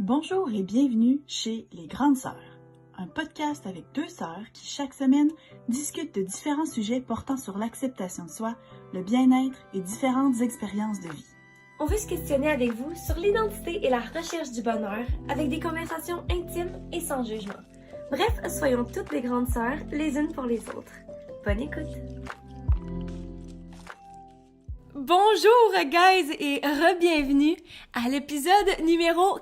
Bonjour et bienvenue chez Les Grandes Sœurs, un podcast avec deux sœurs qui chaque semaine discutent de différents sujets portant sur l'acceptation de soi, le bien-être et différentes expériences de vie. On veut se questionner avec vous sur l'identité et la recherche du bonheur avec des conversations intimes et sans jugement. Bref, soyons toutes les grandes sœurs les unes pour les autres. Bonne écoute! Bonjour guys et re-bienvenue à l'épisode numéro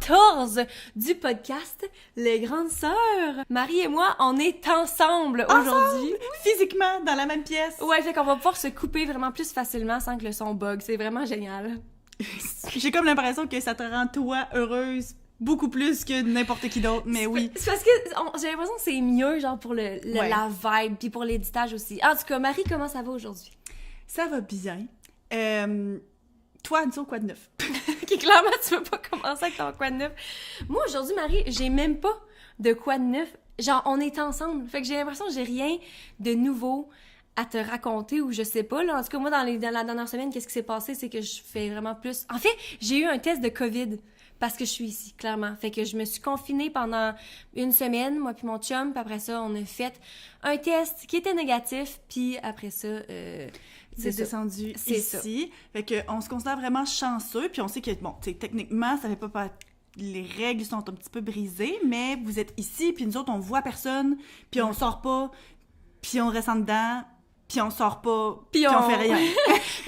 14 du podcast Les Grandes Sœurs. Marie et moi, on est ensemble aujourd'hui. Physiquement, dans la même pièce. Ouais, fait qu'on va pouvoir se couper vraiment plus facilement sans que le son bug. C'est vraiment génial. J'ai comme l'impression que ça te rend toi heureuse beaucoup plus que n'importe qui d'autre, mais oui. C'est parce que j'ai l'impression que c'est mieux genre pour la vibe puis pour l'éditage aussi. En tout cas, Marie, comment ça va aujourd'hui? Ça va bien. Toi, disons quoi de neuf? Ok, clairement, tu veux pas commencer avec ton quoi de neuf. Moi, aujourd'hui, Marie, j'ai même pas de quoi de neuf. Genre, on est ensemble. Fait que j'ai l'impression que j'ai rien de nouveau à te raconter ou je sais pas. Là. En tout cas, moi, dans la dernière semaine, qu'est-ce qui s'est passé? C'est que je fais vraiment plus... En fait, j'ai eu un test de COVID parce que je suis ici, clairement. Fait que je me suis confinée pendant une semaine, moi puis mon chum. Puis après ça, on a fait un test qui était négatif. Puis après ça... C'est descendu ici. Fait que on se considère vraiment chanceux, puis on sait que, bon, tu sais, techniquement, ça fait pas... Les règles sont un petit peu brisées, mais vous êtes ici, puis nous autres, on voit personne, puis on sort pas, puis on reste en dedans, puis on sort pas, puis on fait rien.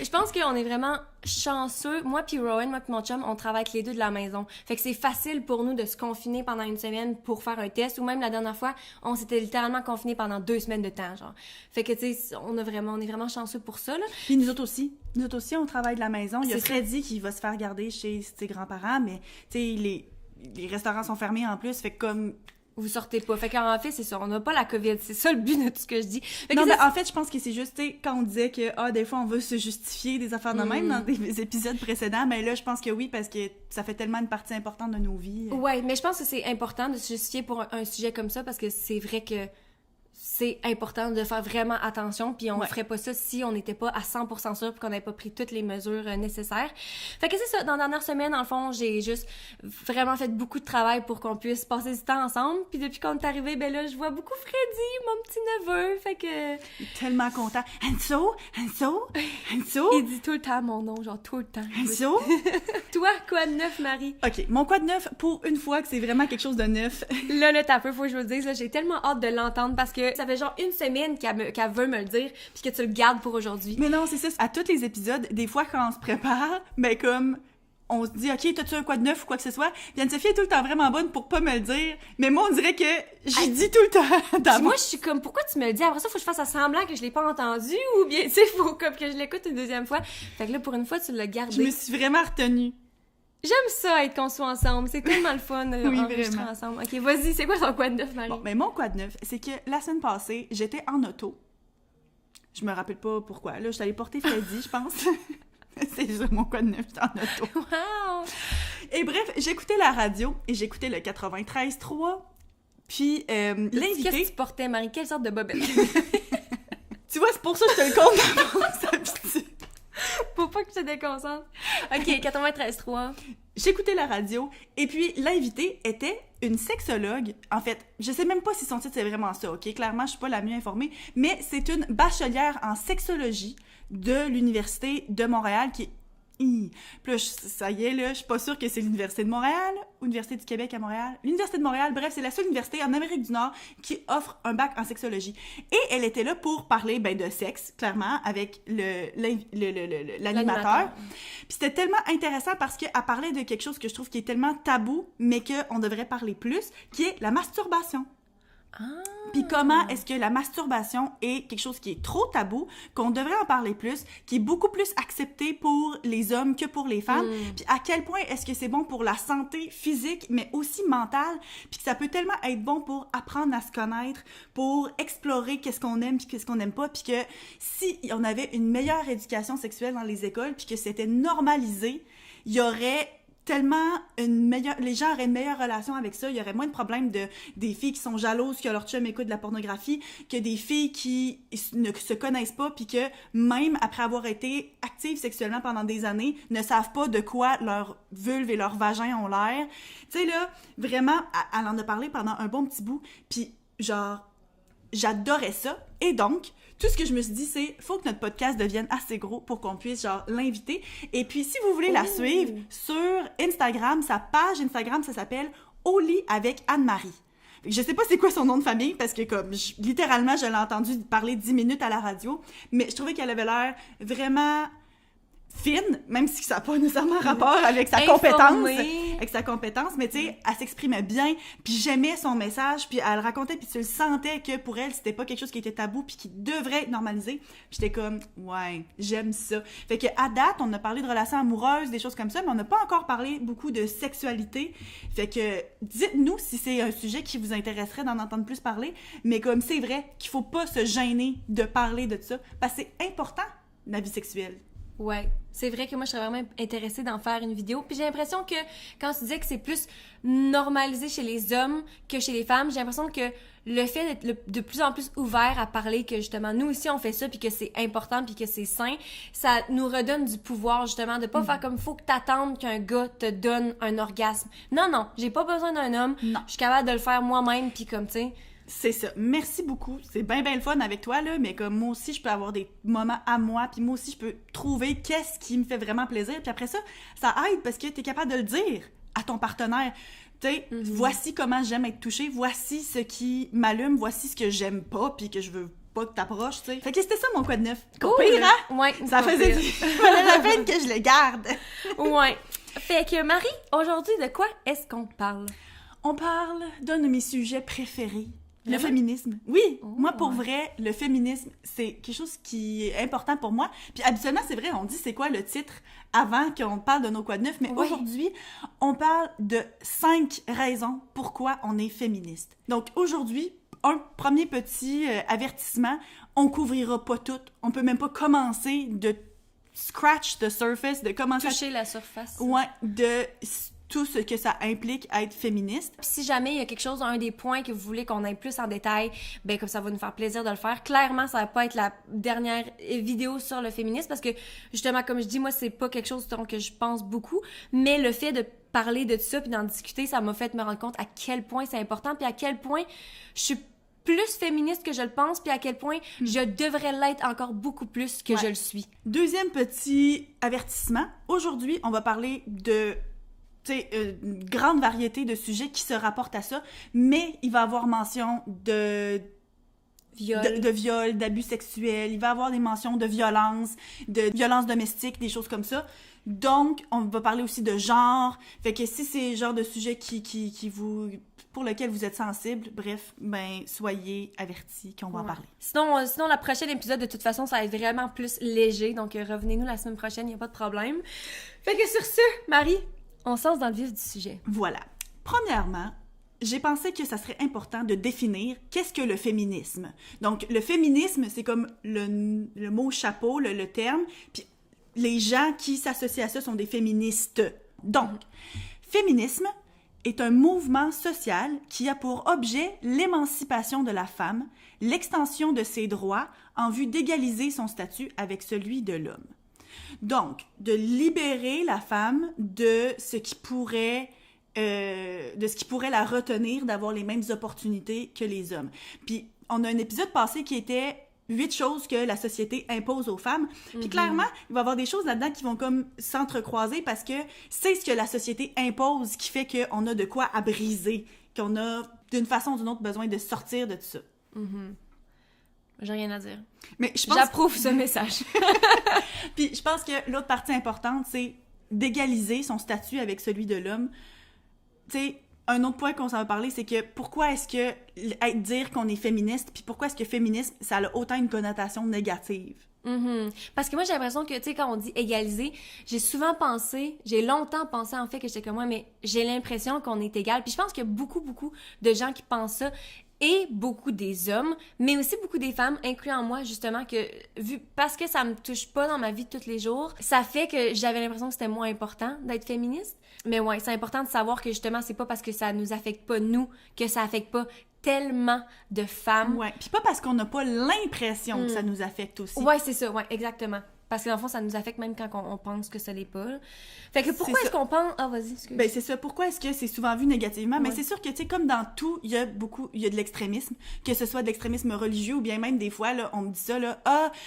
Je pense qu'on est vraiment chanceux. Moi puis Rowan, moi puis mon chum, on travaille avec les deux de la maison. Fait que c'est facile pour nous de se confiner pendant une semaine pour faire un test. Ou même la dernière fois, on s'était littéralement confinés pendant 2 semaines de temps, genre. Fait que, tu sais, on est vraiment chanceux pour ça, là. Puis nous autres aussi. Nous autres aussi, on travaille de la maison. Il y a Freddy qui va se faire garder chez ses grands-parents, mais, tu sais, les restaurants sont fermés en plus. Fait que comme... Vous sortez pas. Fait qu'en fait, c'est ça. On n'a pas la COVID. C'est ça le but de tout ce que je dis. Non, mais en fait, je pense que c'est juste, tu sais, quand on disait que, des fois, on veut se justifier des affaires de même dans des épisodes précédents, mais là, je pense que oui, parce que ça fait tellement une partie importante de nos vies. Ouais, mais je pense que c'est important de se justifier pour un sujet comme ça, parce que c'est vrai que c'est important de faire vraiment attention, puis on ferait pas ça si on n'était pas à 100% sûr puis qu'on n'avait pas pris toutes les mesures nécessaires. Fait que c'est ça, dans la dernière semaine, dans le fond, j'ai juste vraiment fait beaucoup de travail pour qu'on puisse passer du temps ensemble, puis depuis qu'on est arrivé, ben là, je vois beaucoup Freddy, mon petit neveu, fait que... Il est tellement content. Enzo? Il dit tout le temps mon nom, genre tout le temps. Enzo? Toi, quoi de neuf, Marie? OK, mon quoi de neuf, pour une fois que c'est vraiment quelque chose de neuf. Là, t'as peu, faut que je vous le dise, là, j'ai tellement hâte de l'entendre parce que ça fait genre une semaine qu'elle veut me le dire puis que tu le gardes pour aujourd'hui. Mais non, c'est ça. À tous les épisodes, des fois, quand on se prépare, ben comme... On se dit, OK, t'as-tu un quoi de neuf ou quoi que ce soit? Puis Anne-Sophie est tout le temps vraiment bonne pour pas me le dire. Mais moi, on dirait que j'y dis tout le temps. Puis moi, je suis comme, pourquoi tu me le dis? Après ça, faut que je fasse semblant que je l'ai pas entendu ou bien, tu sais, faut comme que je l'écoute une deuxième fois. Fait que là, pour une fois, tu l'as gardé. Je me suis vraiment retenue. J'aime ça, être qu'on soit ensemble. C'est tellement le fun d'enregistrer ensemble. OK, vas-y, c'est quoi ton quoi de neuf, Marie? Bon, mais mon quoi de neuf, c'est que la semaine passée, j'étais en auto. Je me rappelle pas pourquoi. Là, je suis allée porter Freddy, je pense. C'est juste mon quoi de neuf, j'étais en auto. Wow! Et bref, j'écoutais la radio et j'écoutais le 93.3. Puis, l'invité... Qu'est-ce que tu portais, Marie? Quelle sorte de bobette? Tu vois, c'est pour ça que je te le compte. Faut pas que je te déconcentre. OK, 93.3. J'écoutais la radio et puis l'invitée était une sexologue. En fait, je sais même pas si son titre c'est vraiment ça, OK? Clairement, je suis pas la mieux informée, mais c'est une bachelière en sexologie de l'Université de Montréal qui est... Puis là, ça y est, là, je suis pas sûre que c'est l'Université de Montréal ou l'Université du Québec à Montréal. L'Université de Montréal, bref, c'est la seule université en Amérique du Nord qui offre un bac en sexologie. Et elle était là pour parler, de sexe, clairement, avec l'animateur. Puis c'était tellement intéressant parce qu'elle parlait de quelque chose que je trouve qui est tellement tabou, mais qu'on devrait parler plus, qui est la masturbation. Puis comment est-ce que la masturbation est quelque chose qui est trop tabou, qu'on devrait en parler plus, qui est beaucoup plus accepté pour les hommes que pour les femmes, puis à quel point est-ce que c'est bon pour la santé physique, mais aussi mentale, puis que ça peut tellement être bon pour apprendre à se connaître, pour explorer qu'est-ce qu'on aime puis qu'est-ce qu'on n'aime pas, puis que si on avait une meilleure éducation sexuelle dans les écoles, puis que c'était normalisé, il y aurait tellement les gens auraient une meilleure relation avec ça, il y aurait moins de problèmes des filles qui sont jalouses que leur chum écoute de la pornographie, que des filles qui ne se connaissent pas puis que même après avoir été actives sexuellement pendant des années, ne savent pas de quoi leur vulve et leur vagin ont l'air. Tu sais là, vraiment, elle en a parlé pendant un bon petit bout, puis genre j'adorais ça. Et donc, tout ce que je me suis dit, c'est faut que notre podcast devienne assez gros pour qu'on puisse, genre, l'inviter. Et puis, si vous voulez la suivre sur Instagram, sa page Instagram, ça s'appelle Au lit avec Anne-Marie. Je sais pas c'est quoi son nom de famille, parce que, comme, littéralement, je l'ai entendu parler 10 minutes à la radio, mais je trouvais qu'elle avait l'air vraiment fine, même si ça n'a pas nécessairement rapport avec sa compétence, mais tu sais, elle s'exprimait bien, puis j'aimais son message, puis elle racontait, puis tu le sentais que pour elle, c'était pas quelque chose qui était tabou, puis qui devrait être normalisé, puis j'étais comme, ouais, j'aime ça. Fait que à date, on a parlé de relations amoureuses, des choses comme ça, mais on n'a pas encore parlé beaucoup de sexualité, fait que dites-nous si c'est un sujet qui vous intéresserait d'en entendre plus parler, mais comme c'est vrai qu'il faut pas se gêner de parler de ça, parce que c'est important, la vie sexuelle. Ouais, c'est vrai que moi, je serais vraiment intéressée d'en faire une vidéo. Puis j'ai l'impression que quand tu disais que c'est plus normalisé chez les hommes que chez les femmes, j'ai l'impression que le fait d'être de plus en plus ouvert à parler que justement, nous aussi, on fait ça, puis que c'est important, puis que c'est sain, ça nous redonne du pouvoir, justement, de pas faire comme faut que t'attendes qu'un gars te donne un orgasme. Non, j'ai pas besoin d'un homme. Non. Je suis capable de le faire moi-même, puis comme, tu sais... C'est ça. Merci beaucoup. C'est bien le fun avec toi, là, mais comme moi aussi, je peux avoir des moments à moi, puis moi aussi, je peux trouver qu'est-ce qui me fait vraiment plaisir, puis après ça aide parce que t'es capable de le dire à ton partenaire. Tu sais, voici comment j'aime être touchée, voici ce qui m'allume, voici ce que j'aime pas, puis que je veux pas que t'approches, tu sais. Fait que c'était ça, mon quoi de neuf. Cool, hein? Ouais. Ça faisait la peine que je le garde. Ouais. Fait que, Marie, aujourd'hui, de quoi est-ce qu'on parle? On parle d'un de mes sujets préférés. Le féminisme. Oui, moi, pour vrai, le féminisme, c'est quelque chose qui est important pour moi. Puis habituellement, c'est vrai, on dit c'est quoi le titre avant qu'on parle de nos quoi de neuf, mais aujourd'hui, on parle de 5 raisons pourquoi on est féministe. Donc aujourd'hui, un premier petit avertissement, on couvrira pas tout. On peut même pas commencer de scratch the surface, de commencer toucher la surface. Ouais, de tout ce que ça implique être féministe. Puis si jamais il y a quelque chose, un des points que vous voulez qu'on aille plus en détail, ben comme ça va nous faire plaisir de le faire. Clairement, ça va pas être la dernière vidéo sur le féminisme parce que justement, comme je dis, moi c'est pas quelque chose dont que je pense beaucoup, mais le fait de parler de ça puis d'en discuter, ça m'a fait me rendre compte à quel point c'est important puis à quel point je suis plus féministe que je le pense, puis à quel point je devrais l'être encore beaucoup plus que je le suis. Deuxième petit avertissement. Aujourd'hui, on va parler de une grande variété de sujets qui se rapportent à ça, mais il va y avoir mention de viol, d'abus sexuels, il va y avoir des mentions de violence domestique, des choses comme ça. Donc, on va parler aussi de genre. Fait que si c'est le genre de sujet pour lequel vous êtes sensible, bref, ben, soyez avertis qu'on va en parler. Sinon, la prochaine épisode, de toute façon, ça va être vraiment plus léger. Donc, revenez-nous la semaine prochaine, il n'y a pas de problème. Fait que sur ce, Marie, on se lance dans le vif du sujet. Voilà. Premièrement, j'ai pensé que ça serait important de définir qu'est-ce que le féminisme. Donc, le féminisme, c'est comme le mot chapeau, le terme, puis les gens qui s'associent à ça sont des féministes. Donc, féminisme est un mouvement social qui a pour objet l'émancipation de la femme, l'extension de ses droits en vue d'égaliser son statut avec celui de l'homme. Donc, de libérer la femme de ce qui pourrait la retenir d'avoir les mêmes opportunités que les hommes. Puis, on a un épisode passé qui était 8 choses que la société impose aux femmes. Puis clairement, il va y avoir des choses là-dedans qui vont comme s'entrecroiser parce que c'est ce que la société impose qui fait qu'on a de quoi à briser, qu'on a d'une façon ou d'une autre besoin de sortir de tout ça. J'ai rien à dire. Mais je pense... J'approuve ce message. Puis je pense que l'autre partie importante, c'est d'égaliser son statut avec celui de l'homme. Tu sais, un autre point qu'on s'en va parler, c'est que pourquoi est-ce que dire qu'on est féministe, puis pourquoi est-ce que féminisme, ça a autant une connotation négative? Parce que moi, j'ai l'impression que, tu sais, quand on dit égaliser, j'ai longtemps pensé en fait que j'étais comme moi, mais j'ai l'impression qu'on est égal. Puis je pense qu'il y a beaucoup de gens qui pensent ça. et beaucoup des hommes, mais aussi beaucoup des femmes, incluant moi, justement, parce que ça me touche pas dans ma vie de tous les jours, ça fait que j'avais l'impression que c'était moins important d'être féministe. Mais ouais, c'est important de savoir que justement, c'est pas parce que ça nous affecte pas nous, que ça affecte pas tellement de femmes. Ouais, puis pas parce qu'on n'a pas l'impression que ça nous affecte aussi. Ouais, c'est ça, ouais, exactement. Parce que dans le fond, ça nous affecte même quand on pense que ça l'est pas. Fait que pourquoi est-ce qu'on pense... Ah, vas-y, excuse. Ben, c'est ça. Pourquoi est-ce que c'est souvent vu négativement? Mais c'est sûr que, tu sais, comme dans tout, il y a de l'extrémisme, que ce soit de l'extrémisme religieux ou bien même des fois, là, on me dit ça, là,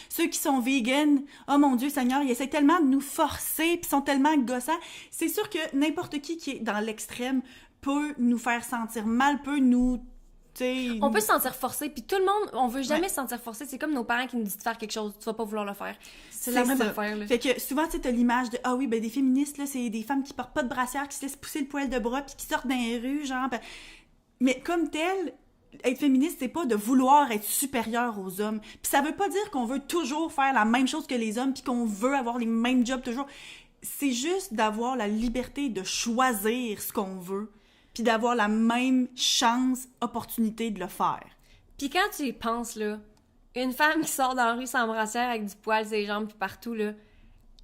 ceux qui sont véganes, oh mon Dieu Seigneur, ils essaient tellement de nous forcer puis sont tellement gossants. C'est sûr que n'importe qui est dans l'extrême peut nous faire sentir mal, peut nous... On peut se sentir forcé, puis tout le monde, on veut jamais se sentir forcé. C'est comme nos parents qui nous disent de faire quelque chose, tu vas pas vouloir le faire. C'est la même affaire, là. Fait que souvent, tu sais, t'as l'image de, ben des féministes, là, c'est des femmes qui portent pas de brassière, qui se laissent pousser le poil de bras, puis qui sortent dans les rues, genre. Mais comme tel, être féministe, c'est pas de vouloir être supérieur aux hommes. Puis ça veut pas dire qu'on veut toujours faire la même chose que les hommes, puis qu'on veut avoir les mêmes jobs toujours. C'est juste d'avoir la liberté de choisir ce qu'on veut, puis d'avoir la même chance, opportunité de le faire. Puis quand tu y penses, là, une femme qui sort dans la rue sans brassière avec du poil sur les jambes puis partout, là,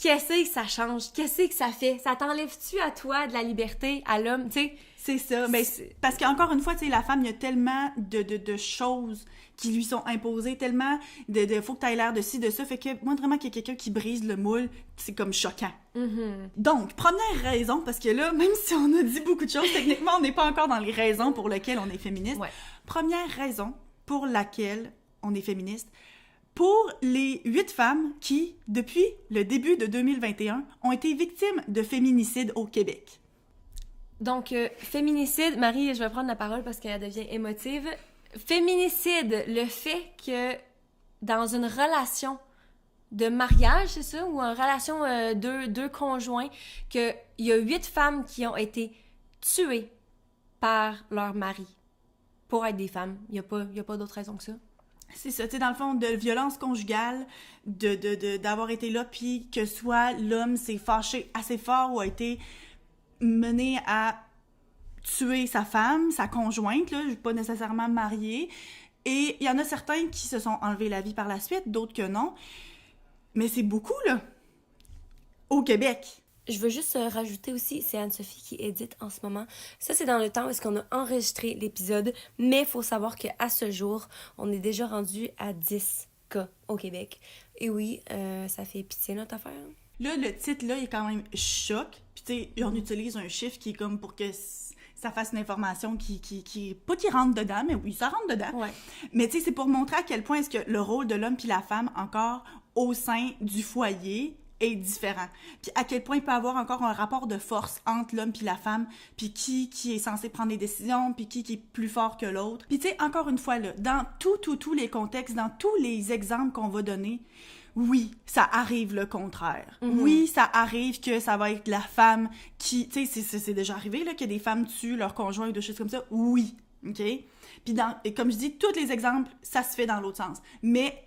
qu'est-ce que ça change? Qu'est-ce que ça fait? Ça t'enlève-tu à toi de la liberté, à l'homme, tu sais? C'est ça. Mais parce qu'encore une fois, tu sais, la femme, il y a tellement de choses qui lui sont imposées, tellement de faut que tu aies l'air de ci, de ça. Fait que moi, vraiment, qu'il y a quelqu'un qui brise le moule, c'est comme choquant. Mm-hmm. Donc, première raison, parce que là, même si on a dit beaucoup de choses, techniquement, on n'est pas encore dans les raisons pour lesquelles on est féministe. Ouais. Première raison pour laquelle on est féministe, pour les 8 femmes qui, depuis le début de 2021, ont été victimes de féminicide au Québec. Donc, féminicide, Marie, je vais prendre la parole parce qu'elle devient émotive. Féminicide, le fait que dans une relation de mariage, c'est ça, ou en relation deux conjoints, qu'il y a 8 femmes qui ont été tuées par leur mari pour être des femmes. Il y a pas d'autre raison que ça. C'est ça, tu sais, dans le fond, de violence conjugale, d'avoir été là, puis que soit l'homme s'est fâché assez fort ou a été mené à tuer sa femme, sa conjointe, là, pas nécessairement mariée. Et il y en a certains qui se sont enlevés la vie par la suite, d'autres que non. Mais c'est beaucoup, là, au Québec. Je veux juste rajouter aussi, c'est Anne-Sophie qui édite en ce moment. Ça, c'est dans le temps où est-ce qu'on a enregistré l'épisode, mais il faut savoir qu'à ce jour, on est déjà rendu à 10 cas au Québec. Et oui, ça fait pitié notre affaire. Là, le titre, là, il est quand même choc. Puis, tu sais, on utilise un chiffre qui est comme pour que ça fasse une information qui pas qui rentre dedans, mais oui, ça rentre dedans. Ouais. Mais, tu sais, c'est pour montrer à quel point est-ce que le rôle de l'homme puis la femme, encore, au sein du foyer, est différent. Puis à quel point il peut y avoir encore un rapport de force entre l'homme puis la femme, puis qui est censé prendre des décisions, puis qui est plus fort que l'autre. Puis tu sais, encore une fois, là, dans tous les contextes, dans tous les exemples qu'on va donner, oui, ça arrive le contraire. Mm-hmm. Oui, ça arrive que ça va être la femme qui... Tu sais, c'est déjà arrivé, là, que des femmes tuent leur conjoint ou des choses comme ça. Oui, OK? Puis comme je dis, tous les exemples, ça se fait dans l'autre sens. Mais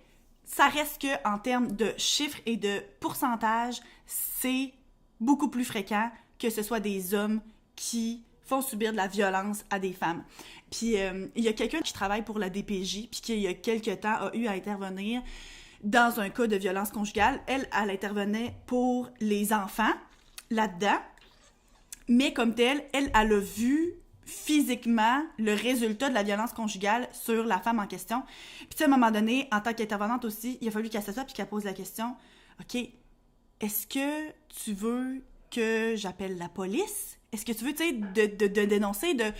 ça reste qu'en termes de chiffres et de pourcentage, c'est beaucoup plus fréquent que ce soit des hommes qui font subir de la violence à des femmes. Puis il y a quelqu'un qui travaille pour la DPJ, puis qui, il y a quelques temps, a eu à intervenir dans un cas de violence conjugale. Elle intervenait pour les enfants là-dedans, mais comme telle, elle a vu physiquement le résultat de la violence conjugale sur la femme en question. Puis tu sais, à un moment donné, en tant qu'intervenante aussi, il a fallu qu'elle s'assoie puis qu'elle pose la question, « OK, est-ce que tu veux que j'appelle la police? Est-ce que tu veux, tu sais, de dénoncer, de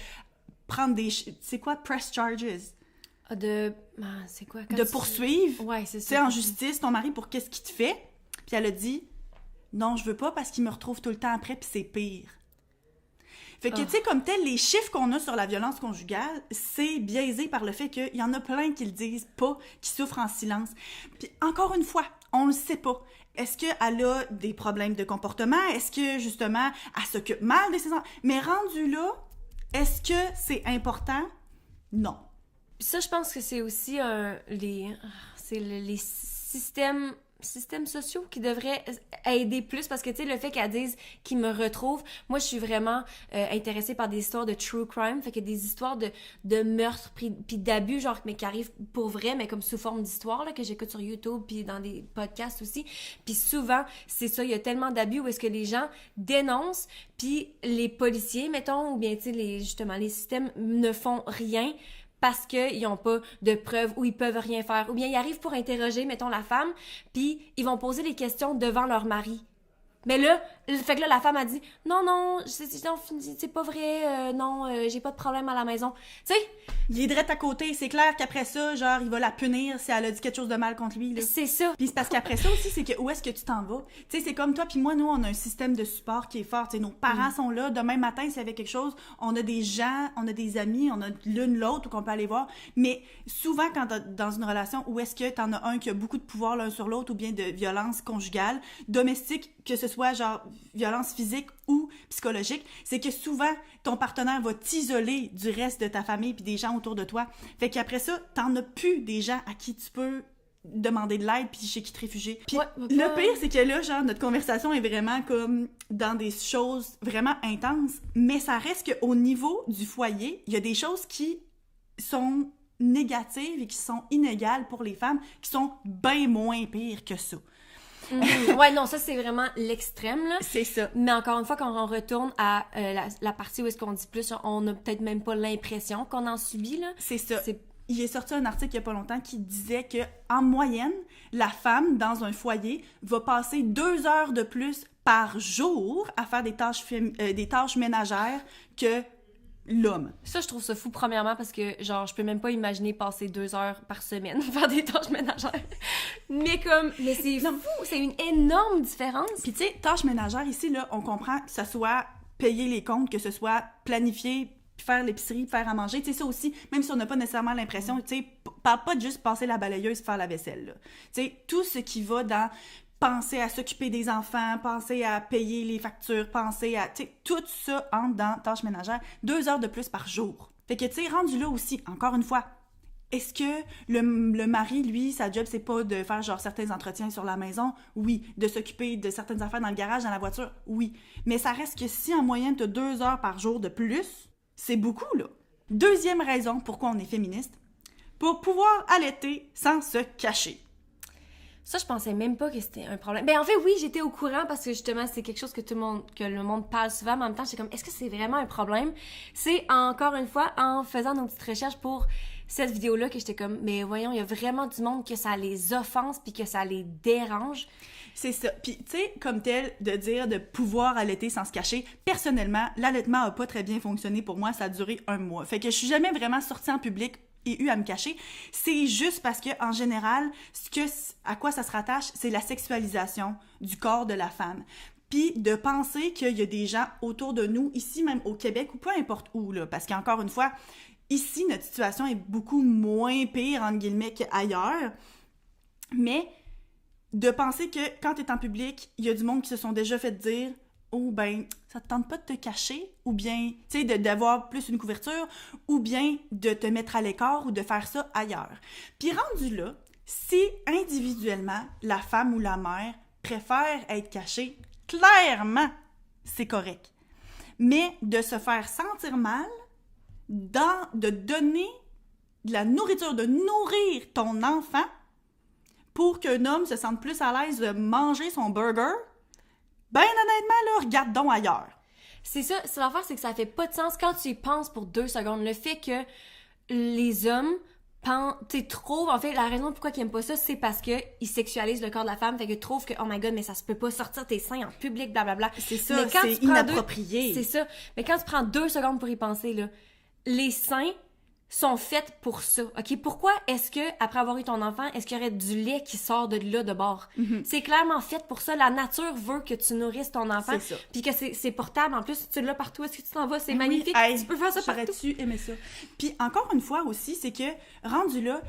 prendre des... C'est quoi? Press charges? » c'est quoi? De poursuivre, ouais, c'est ça. Tu sais, en justice, ton mari pour qu'est-ce qu'il te fait. Puis elle a dit, « Non, je veux pas parce qu'il me retrouve tout le temps après puis c'est pire. » Fait que, tu sais, comme tel, les chiffres qu'on a sur la violence conjugale, c'est biaisé par le fait qu'il y en a plein qui le disent pas, qui souffrent en silence. Puis, encore une fois, on le sait pas. Est-ce qu'elle a des problèmes de comportement? Est-ce que, justement, elle s'occupe mal de ses enfants? Mais rendu là, est-ce que c'est important? Non. Ça, je pense que c'est aussi les systèmes systèmes sociaux qui devraient aider plus, parce que, tu sais, le fait qu'elle dise qu'ils me retrouvent, moi, je suis vraiment intéressée par des histoires de true crime, fait que des histoires de meurtres puis d'abus, genre, mais qui arrivent pour vrai, mais comme sous forme d'histoire, là, que j'écoute sur YouTube puis dans des podcasts aussi. Puis souvent, c'est ça, il y a tellement d'abus où est-ce que les gens dénoncent, puis les policiers, mettons, ou bien, tu sais, justement, les systèmes ne font rien parce qu'ils n'ont pas de preuves ou ils peuvent rien faire. Ou bien ils arrivent pour interroger, mettons, la femme, puis ils vont poser les questions devant leur mari. Mais là, fait que là, la femme a dit « Non, c'est pas vrai, j'ai pas de problème à la maison. » Tu sais? Il est direct à côté. C'est clair qu'après ça, genre, il va la punir si elle a dit quelque chose de mal contre lui. Là. C'est ça. Puis c'est parce qu'après ça aussi, c'est que où est-ce que tu t'en vas? Tu sais, c'est comme toi puis moi, nous, on a un système de support qui est fort. Tu sais, nos parents sont là. Demain matin, s'il y avait quelque chose, on a des gens, on a des amis, on a l'une l'autre qu'on peut aller voir. Mais souvent, quand t'es dans une relation où est-ce que t'en as un qui a beaucoup de pouvoir l'un sur l'autre ou bien de violence conjugale, domestique, que ce soit genre violence physique ou psychologique, c'est que souvent, ton partenaire va t'isoler du reste de ta famille puis des gens autour de toi. Fait qu'après ça, t'en as plus des gens à qui tu peux demander de l'aide puis chez qui te réfugier. Puis le pire, c'est que là, genre, notre conversation est vraiment comme dans des choses vraiment intenses, mais ça reste qu'au niveau du foyer, il y a des choses qui sont négatives et qui sont inégales pour les femmes, qui sont bien moins pires que ça. Ouais, non, ça, c'est vraiment l'extrême, là. C'est ça. Mais encore une fois, quand on retourne à la partie où est-ce qu'on dit plus, on n'a peut-être même pas l'impression qu'on en subit, là. C'est ça. Il est sorti un article il y a pas longtemps qui disait que en moyenne, la femme dans un foyer va passer 2 heures de plus par jour à faire des tâches ménagères que l'homme. Ça, je trouve ça fou, premièrement, parce que, genre, je peux même pas imaginer passer 2 heures par semaine faire des tâches ménagères. Mais c'est fou, c'est une énorme différence. Puis tu sais, tâches ménagères, ici, là, on comprend que ce soit payer les comptes, que ce soit planifier, faire l'épicerie, faire à manger, tu sais, ça aussi, même si on n'a pas nécessairement l'impression, tu sais, parle pas de juste passer la balayeuse, faire la vaisselle, là. Tu sais, tout ce qui va dans penser à s'occuper des enfants, penser à payer les factures, penser à... Tu sais, tout ça entre dans tâches ménagères. 2 heures de plus par jour. Fait que, tu sais, rendu là aussi, encore une fois, est-ce que le mari, lui, sa job, c'est pas de faire, genre, certains entretiens sur la maison? Oui. De s'occuper de certaines affaires dans le garage, dans la voiture? Oui. Mais ça reste que si, en moyenne, t'as 2 heures par jour de plus, c'est beaucoup, là. Deuxième raison pourquoi on est féministe, pour pouvoir allaiter sans se cacher. Ça, je pensais même pas que c'était un problème. Ben, en fait, oui, j'étais au courant parce que, justement, c'est quelque chose que le monde parle souvent, mais en même temps, j'étais comme, est-ce que c'est vraiment un problème? C'est, encore une fois, en faisant nos petites recherches pour cette vidéo-là que j'étais comme, mais voyons, il y a vraiment du monde que ça les offense puis que ça les dérange. C'est ça. Puis, tu sais, comme tel, de dire de pouvoir allaiter sans se cacher, personnellement, l'allaitement a pas très bien fonctionné pour moi, ça a duré 1 mois. Fait que je suis jamais vraiment sortie en public et eu à me cacher. C'est juste parce que, en général, à quoi ça se rattache, c'est la sexualisation du corps de la femme. Puis de penser qu'il y a des gens autour de nous, ici même au Québec, ou peu importe où, là, parce qu'encore une fois, ici, notre situation est beaucoup moins pire, entre guillemets, qu'ailleurs, mais de penser que quand tu es en public, il y a du monde qui se sont déjà fait dire « Oh, ben, ça te tente pas de te cacher? » Ou bien, tu sais, d'avoir plus une couverture, ou bien de te mettre à l'écart ou de faire ça ailleurs. Puis rendu là, si individuellement, la femme ou la mère préfère être cachée, clairement, c'est correct. Mais de se faire sentir mal, de donner de la nourriture, de nourrir ton enfant pour qu'un homme se sente plus à l'aise de manger son burger, ben honnêtement, là, regarde donc ailleurs. C'est ça, l'affaire, c'est que ça fait pas de sens quand tu y penses pour 2 secondes. Le fait que les hommes trouvent, en fait, la raison pourquoi ils aiment pas ça, c'est parce que ils sexualisent le corps de la femme, fait qu'ils trouvent que, oh my god, mais ça se peut pas sortir tes seins en public, blablabla. C'est ça, c'est inapproprié. C'est ça. Mais quand tu prends 2 secondes pour y penser, là, les seins sont faites pour ça, OK? Pourquoi est-ce que, après avoir eu ton enfant, est-ce qu'il y aurait du lait qui sort de là de bord? Mm-hmm. C'est clairement fait pour ça. La nature veut que tu nourrisses ton enfant. C'est ça. Puis que c'est portable. En plus, tu l'as partout. Est-ce que tu t'en vas? C'est magnifique. Hey, tu peux faire ça partout. J'aurais-tu aimé ça? Puis encore une fois aussi, c'est que, rendu là,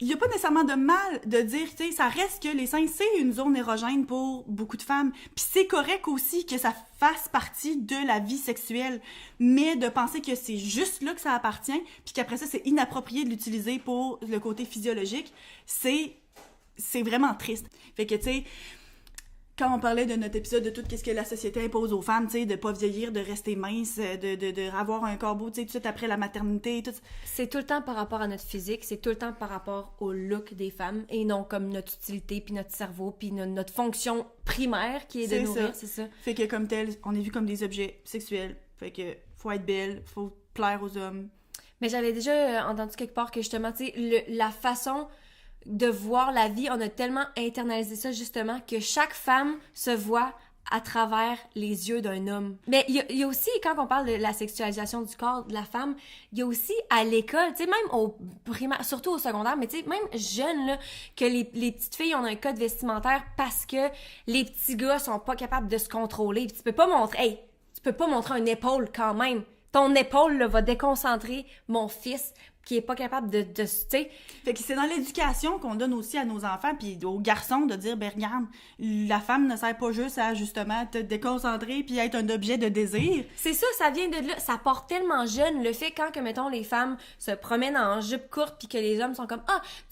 il n'y a pas nécessairement de mal de dire, tu sais, ça reste que les seins, c'est une zone érogène pour beaucoup de femmes. Puis c'est correct aussi que ça fasse partie de la vie sexuelle. Mais de penser que c'est juste là que ça appartient, puis qu'après ça, c'est inapproprié de l'utiliser pour le côté physiologique, c'est c'est vraiment triste. Fait que, tu sais, quand on parlait de notre épisode de tout ce que la société impose aux femmes, tu sais, de pas vieillir, de rester mince, de avoir un corps beau, tu sais, tout de suite après la maternité, tout. C'est tout le temps par rapport à notre physique, c'est tout le temps par rapport au look des femmes, et non comme notre utilité, puis notre cerveau, puis notre fonction primaire qui est de nourrir, c'est ça. Fait que comme tel, on est vu comme des objets sexuels. Fait que faut être belle, faut plaire aux hommes. Mais j'avais déjà entendu quelque part que justement, tu sais, la façon de voir la vie, on a tellement internalisé ça justement que chaque femme se voit à travers les yeux d'un homme. Mais il y a aussi, quand on parle de la sexualisation du corps de la femme, il y a aussi à l'école, tu sais, même au primaire, surtout au secondaire, mais tu sais, même jeune, là, que les petites filles ont un code vestimentaire parce que les petits gars sont pas capables de se contrôler. Puis tu peux pas montrer une épaule quand même. Ton épaule, là, va déconcentrer mon fils qui est pas capable de tu sais. Fait que c'est dans l'éducation qu'on donne aussi à nos enfants puis aux garçons de dire, ben regarde, la femme ne sert pas juste à justement te déconcentrer puis être un objet de désir. C'est ça vient de là. Ça part tellement jeune, le fait quand que, mettons, les femmes se promènent en jupe courte puis que les hommes sont comme,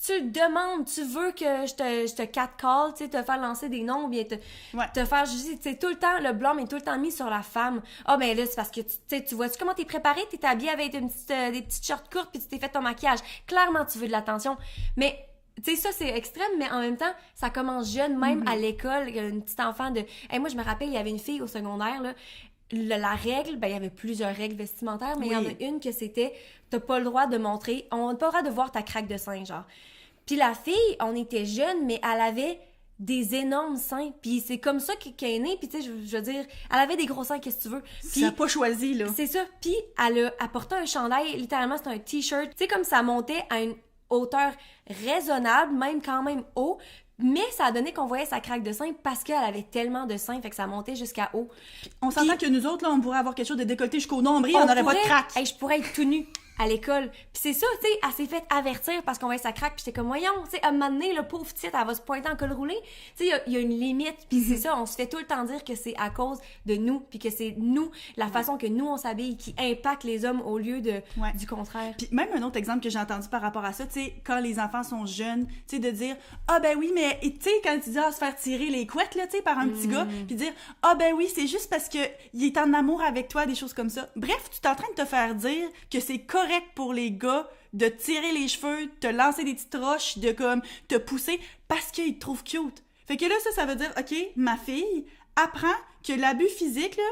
tu demandes, tu veux que je te catcall, tu sais, te faire lancer des noms ou bien te faire juger, tu sais, tout le temps, le blâme est tout le temps mis sur la femme. Ben là, c'est parce que, tu vois-tu comment t'es préparée, t'es habillée avec des petites shorts courtes puis tu t'es fait ton maquillage. Clairement, tu veux de l'attention. Mais, tu sais, ça, c'est extrême, mais en même temps, ça commence jeune, même à l'école. Il y a une petite enfant de... moi, je me rappelle, il y avait une fille au secondaire, là, la règle, il y avait plusieurs règles vestimentaires, mais il y en a une que c'était, t'as pas le droit de montrer, on n'a pas le droit de voir ta craque de sein, genre. Puis la fille, on était jeune, mais elle avait des énormes seins, puis c'est comme ça qu'elle est née, puis tu sais, je veux dire, elle avait des gros seins, qu'est-ce que tu veux. Puis ça n'a pas choisi, là. C'est ça, puis elle portait un chandail, littéralement, c'était un t-shirt, tu sais, comme ça montait à une hauteur raisonnable, même quand même haut, mais ça a donné qu'on voyait sa craque de sein parce qu'elle avait tellement de seins, fait que ça montait jusqu'à haut. On s'entend que nous autres, là, on pourrait avoir quelque chose de décolleté jusqu'au nombril, on n'aurait pas de craque. Je pourrais être tout nu à l'école. Puis c'est ça, tu sais, elle s'est fait avertir parce qu'on voyait sa craque, puis j'étais comme, voyons, tu sais, à un moment donné, le pauvre petite, elle va se pointer en col roulé. Tu sais, il y a une limite, puis c'est ça, on se fait tout le temps dire que c'est à cause de nous, puis que c'est nous, la façon que nous, on s'habille, qui impacte les hommes au lieu du contraire. Puis même un autre exemple que j'ai entendu par rapport à ça, tu sais, quand les enfants sont jeunes, tu sais, de dire, ben oui, mais, tu sais, quand tu dis, se faire tirer les couettes, là, tu sais, par un petit gars, puis dire, ben oui, c'est juste parce que il est en amour avec toi, des choses comme ça. Bref, tu es en train de te faire dire que c'est correct pour les gars de tirer les cheveux, te lancer des petites roches, de comme te pousser parce qu'ils te trouvent cute. Fait que là, ça veut dire, OK, ma fille apprend que l'abus physique, là,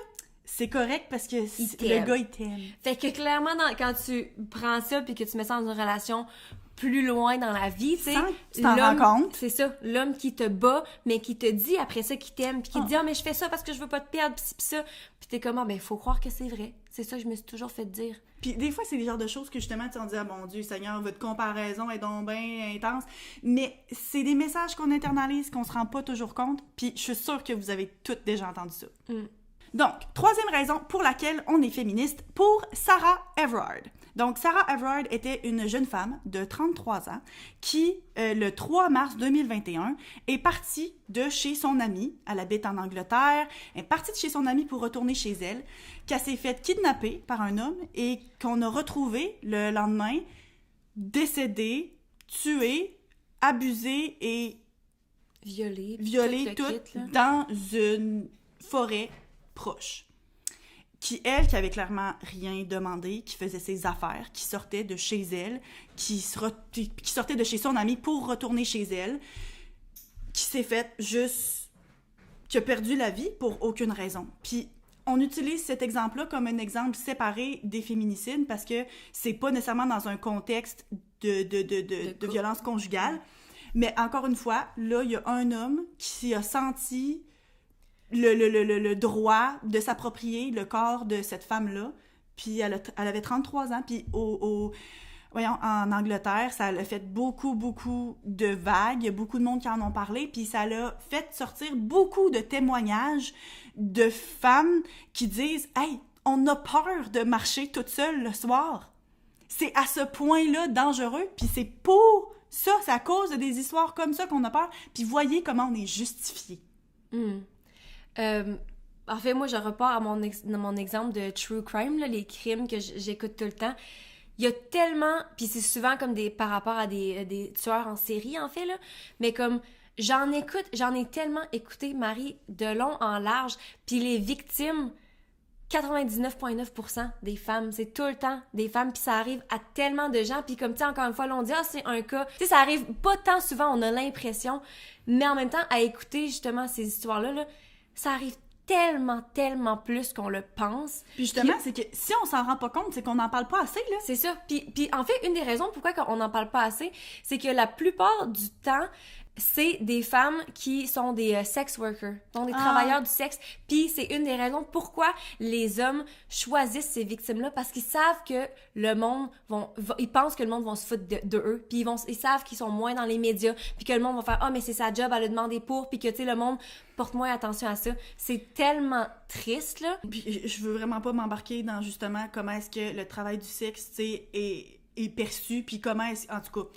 c'est correct parce que le gars, il t'aime. Fait que clairement, quand tu prends ça puis que tu mets ça dans une relation plus loin dans la vie, tu sais, tu t'en rends compte. C'est ça, l'homme qui te bat, mais qui te dit après ça qu'il t'aime, puis qui te dit, mais je fais ça parce que je veux pas te perdre, pis ça. Puis t'es comme, faut croire que c'est vrai. C'est ça que je me suis toujours fait dire. Puis des fois, c'est le genre de choses que justement, tu en dis, mon Dieu, Seigneur, votre comparaison est donc bien intense. Mais c'est des messages qu'on internalise, qu'on se rend pas toujours compte. Puis je suis sûre que vous avez toutes déjà entendu ça. Donc, troisième raison pour laquelle on est féministe, pour Sarah Everard. Donc, Sarah Everard était une jeune femme de 33 ans qui, le 3 mars 2021, est partie de chez son amie. Elle habite en Angleterre. Elle est partie de chez son amie pour retourner chez elle, qu'elle s'est faite kidnapper par un homme et qu'on a retrouvé le lendemain décédée, tuée, abusée et violée toute dans une forêt proche. Qui avait clairement rien demandé, qui faisait ses affaires, qui sortait de chez elle, qui sortait de chez son amie pour retourner chez elle, qui s'est fait juste... qui a perdu la vie pour aucune raison. Puis on utilise cet exemple-là comme un exemple séparé des féminicides parce que c'est pas nécessairement dans un contexte de violence conjugale, mais encore une fois, là, il y a un homme qui a senti... le droit de s'approprier le corps de cette femme-là. Puis elle avait 33 ans. Puis en Angleterre, ça a fait beaucoup, beaucoup de vagues. Il y a beaucoup de monde qui en ont parlé. Puis ça l'a fait sortir beaucoup de témoignages de femmes qui disent « Hey, on a peur de marcher toute seule le soir. » C'est à ce point-là dangereux. Puis c'est pour ça, c'est à cause de des histoires comme ça qu'on a peur. Puis voyez comment on est justifié. En fait, moi, je repars à mon exemple de true crime, là, les crimes que j'écoute tout le temps. il y a tellement... Puis c'est souvent comme par rapport à des tueurs en série, en fait, là. Mais comme, j'en ai tellement écouté, Marie, de long en large. Puis les victimes, 99,9% des femmes, c'est tout le temps des femmes. Puis ça arrive à tellement de gens. Puis comme, tu sais, encore une fois, là, on dit, c'est un cas. Tu sais, ça arrive pas tant souvent, on a l'impression. Mais en même temps, à écouter, justement, ces histoires-là, là, ça arrive tellement plus qu'on le pense. Puis justement, c'est que si on s'en rend pas compte, c'est qu'on n'en parle pas assez, là. C'est ça. Puis en fait, une des raisons pourquoi on n'en parle pas assez, c'est que la plupart du temps, c'est des femmes qui sont des sex workers, donc des travailleurs du sexe. Puis c'est une des raisons pourquoi les hommes choisissent ces victimes-là, parce qu'ils savent que le monde ils pensent que le monde va se foutre de eux, puis ils savent qu'ils sont moins dans les médias, puis que le monde va faire mais c'est sa job, elle a demandé pour, puis que tu sais le monde porte moins attention à ça. C'est tellement triste là. Puis je veux vraiment pas m'embarquer dans justement comment est-ce que le travail du sexe, tu sais, est perçu, puis comment est-ce, en tout cas.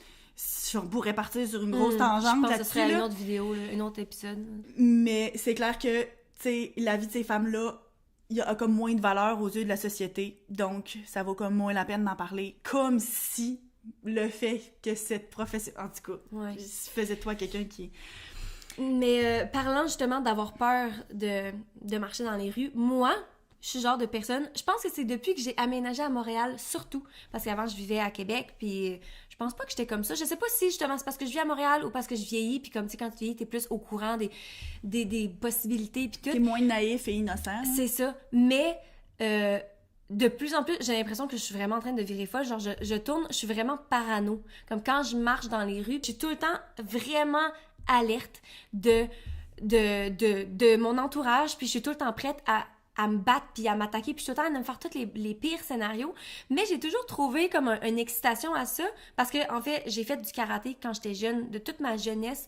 Si on pourrait partir sur une grosse tangente là-dessus. Je pense que ce serait une autre vidéo, un autre épisode. Mais c'est clair que, tu sais, la vie de ces femmes-là, a comme moins de valeur aux yeux de la société. Donc, ça vaut comme moins la peine d'en parler. Comme si le fait que cette profession... En tout cas, faisait de toi quelqu'un qui... Mais parlant justement d'avoir peur de marcher dans les rues, moi... Je suis le genre de personne... Je pense que c'est depuis que j'ai aménagé à Montréal, surtout. Parce qu'avant, je vivais à Québec, puis je pense pas que j'étais comme ça. Je sais pas si, justement, c'est parce que je vis à Montréal ou parce que je vieillis, puis comme, tu sais, quand tu vieillis, t'es plus au courant des possibilités, puis tout. T'es moins naïf et innocent. Hein? C'est ça. Mais... de plus en plus, j'ai l'impression que je suis vraiment en train de virer folle. Genre, je tourne, je suis vraiment parano. Comme quand je marche dans les rues, je suis tout le temps vraiment alerte de mon entourage, puis je suis tout le temps prête à me battre puis à m'attaquer, puis je suis tout le temps à me faire tous les pires scénarios. Mais j'ai toujours trouvé comme une excitation à ça, parce que en fait, j'ai fait du karaté quand j'étais jeune, de toute ma jeunesse,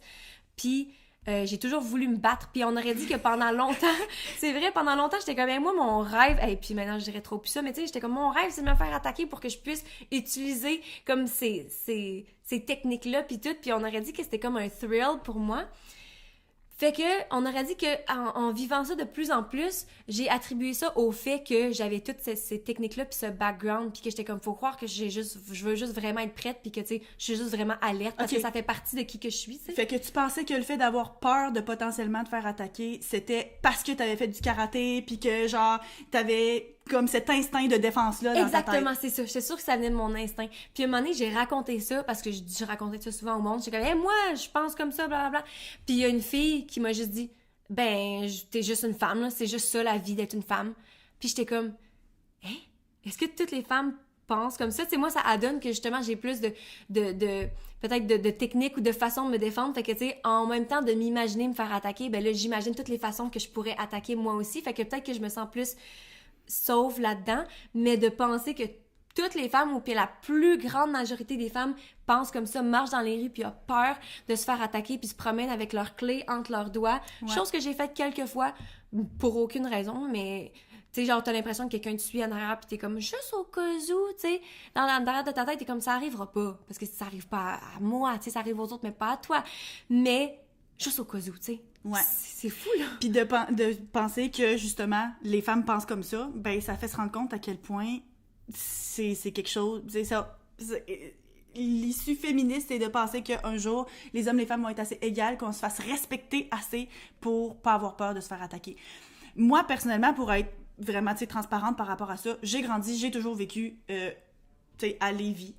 puis j'ai toujours voulu me battre, puis on aurait dit que pendant longtemps, c'est vrai, pendant longtemps, j'étais comme, moi, mon rêve, et puis maintenant, je dirais trop plus ça, mais tu sais, j'étais comme, mon rêve, c'est de me faire attaquer pour que je puisse utiliser comme ces techniques-là, puis tout, puis on aurait dit que c'était comme un thrill pour moi. Fait que, on aurait dit que en vivant ça de plus en plus, j'ai attribué ça au fait que j'avais toutes ces techniques-là puis ce background, puis que j'étais comme, faut croire que je veux juste vraiment être prête, puis que, tu sais, je suis juste vraiment alerte, parce que ça fait partie de qui que je suis, tu sais. Fait que tu pensais que le fait d'avoir peur de potentiellement te faire attaquer, c'était parce que t'avais fait du karaté, puis que, genre, t'avais comme cet instinct de défense-là dans ta tête. Exactement, c'est ça. J'étais sûre que ça venait de mon instinct. Puis à un moment donné, j'ai raconté ça, parce que je racontais ça souvent au monde. J'étais comme, moi, je pense comme ça, blablabla. Puis il y a une fille qui m'a juste dit, t'es juste une femme, là. C'est juste ça, la vie d'être une femme. Puis j'étais comme, est-ce que toutes les femmes pensent comme ça? Tu sais, moi, ça adonne que justement, j'ai plus peut-être de techniques ou de façons de me défendre. Fait que, tu sais, en même temps de m'imaginer me faire attaquer, là, j'imagine toutes les façons que je pourrais attaquer moi aussi. Fait que peut-être que je me sens plus sauve là-dedans, mais de penser que toutes les femmes, ou puis la plus grande majorité des femmes pensent comme ça, marchent dans les rues puis ont peur de se faire attaquer puis se promènent avec leurs clés entre leurs doigts. Ouais. Chose que j'ai faite quelques fois pour aucune raison, mais tu sais, genre t'as l'impression que quelqu'un te suit en arrière puis t'es comme juste au cas où, tu sais, dans l'arrière de ta tête t'es comme ça arrivera pas, parce que ça arrive pas à moi, tu sais, ça arrive aux autres mais pas à toi, mais juste au cas où, tu sais. Ouais. C'est fou, là. Puis de penser que, justement, les femmes pensent comme ça, ça fait se rendre compte à quel point c'est quelque chose... C'est ça. L'issue féministe, c'est de penser qu'un jour, les hommes et les femmes vont être assez égales, qu'on se fasse respecter assez pour pas avoir peur de se faire attaquer. Moi, personnellement, pour être vraiment, tu sais, transparente par rapport à ça, j'ai grandi, j'ai toujours vécu... à Lévis.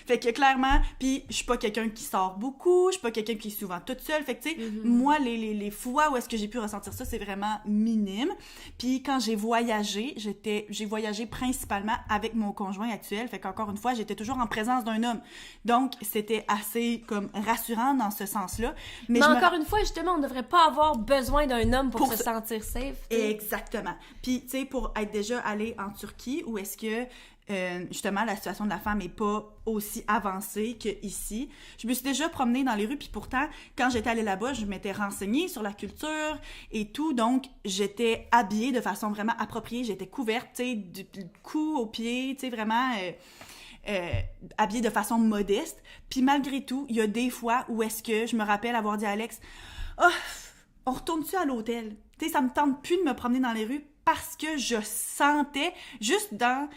Fait que clairement, puis je suis pas quelqu'un qui sort beaucoup, je suis pas quelqu'un qui est souvent toute seule. Fait que tu sais, moi, les fois où est-ce que j'ai pu ressentir ça, c'est vraiment minime. Puis quand j'ai voyagé, j'ai voyagé principalement avec mon conjoint actuel. Fait qu'encore une fois, j'étais toujours en présence d'un homme. Donc, c'était assez comme rassurant dans ce sens-là. Mais encore une fois, justement, on devrait pas avoir besoin d'un homme pour se sentir safe. T'sais. Exactement. Puis, tu sais, pour être déjà allé en Turquie, où est-ce que justement, la situation de la femme est pas aussi avancée qu'ici. Je me suis déjà promenée dans les rues, puis pourtant, quand j'étais allée là-bas, je m'étais renseignée sur la culture et tout, donc j'étais habillée de façon vraiment appropriée, j'étais couverte, tu sais, du cou aux pieds, tu sais, vraiment habillée de façon modeste. Puis malgré tout, il y a des fois où est-ce que je me rappelle avoir dit à Alex, on retourne-tu à l'hôtel? Tu sais, ça me tente plus de me promener dans les rues parce que je sentais, juste dans...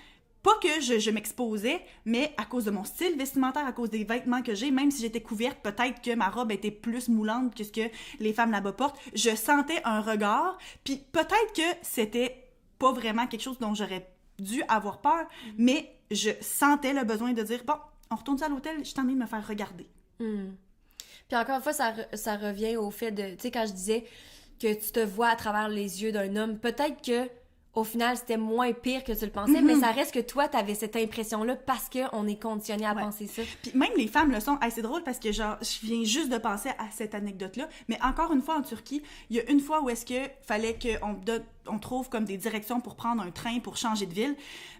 pas que je m'exposais, mais à cause de mon style vestimentaire, à cause des vêtements que j'ai, même si j'étais couverte, peut-être que ma robe était plus moulante que ce que les femmes là-bas portent, je sentais un regard, puis peut-être que c'était pas vraiment quelque chose dont j'aurais dû avoir peur, mais je sentais le besoin de dire, bon, on retourne à l'hôtel, je suis en train de me faire regarder. Puis encore une fois, ça revient au fait de, tu sais, quand je disais que tu te vois à travers les yeux d'un homme, peut-être que au final, c'était moins pire que tu le pensais, mais ça reste que toi, t'avais cette impression-là parce qu'on est conditionné à penser ça. Puis même les femmes le sont. Hey, c'est drôle parce que genre, je viens juste de penser à cette anecdote-là, mais encore une fois en Turquie, il y a une fois où est-ce que fallait qu'on trouve comme des directions pour prendre un train pour changer de ville.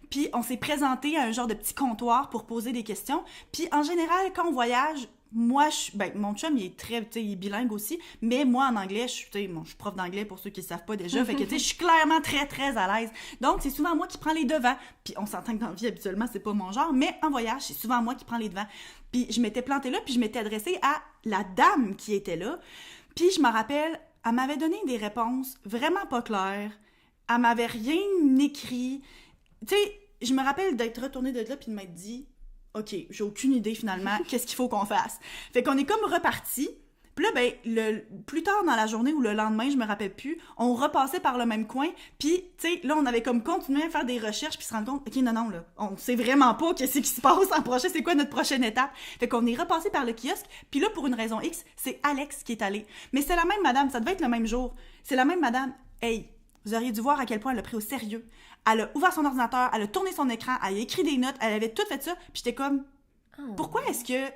Puis on s'est présenté à un genre de petit comptoir pour poser des questions. Puis en général, quand on voyage, moi, mon chum, il est très, tu sais, il est bilingue aussi, mais moi, en anglais, je suis prof d'anglais pour ceux qui ne savent pas déjà, fait que, tu sais, je suis clairement très, très à l'aise. Donc, c'est souvent moi qui prends les devants. Puis on s'entend que dans la vie, habituellement, c'est pas mon genre, mais en voyage, c'est souvent moi qui prends les devants. Puis je m'étais plantée là, puis je m'étais adressée à la dame qui était là. Puis je me rappelle, elle m'avait donné des réponses vraiment pas claires. Elle m'avait rien écrit. Tu sais, je me rappelle d'être retournée de là, puis de m'être dit... OK, j'ai aucune idée finalement, qu'est-ce qu'il faut qu'on fasse. Fait qu'on est comme reparti. Puis là, ben, plus tard dans la journée ou le lendemain, je me rappelle plus, on repassait par le même coin. Puis, tu sais, là, on avait comme continué à faire des recherches puis se rendre compte, OK, non, là, on sait vraiment pas qu'est-ce qui se passe en prochain, c'est quoi notre prochaine étape. Fait qu'on est repassé par le kiosque. Puis là, pour une raison X, c'est Alex qui est allé. Mais c'est la même madame, ça devait être le même jour. C'est la même madame. Hey, vous auriez dû voir à quel point elle a pris au sérieux. Elle a ouvert son ordinateur, elle a tourné son écran, elle a écrit des notes, elle avait tout fait ça, puis j'étais comme, pourquoi est-ce que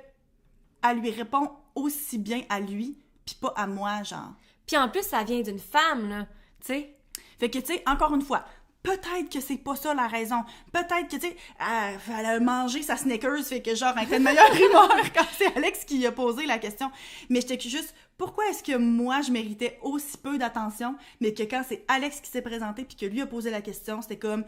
elle lui répond aussi bien à lui, puis pas à moi, genre? Puis en plus, ça vient d'une femme, là, tu sais. Fait que, tu sais, encore une fois, peut-être que c'est pas ça la raison. Peut-être que, tu sais, elle a mangé sa Snickers, fait que genre, elle était de meilleure humeur quand c'est Alex qui a posé la question. Mais j'étais juste, pourquoi est-ce que moi, je méritais aussi peu d'attention, mais que quand c'est Alex qui s'est présenté puis que lui a posé la question, c'était comme,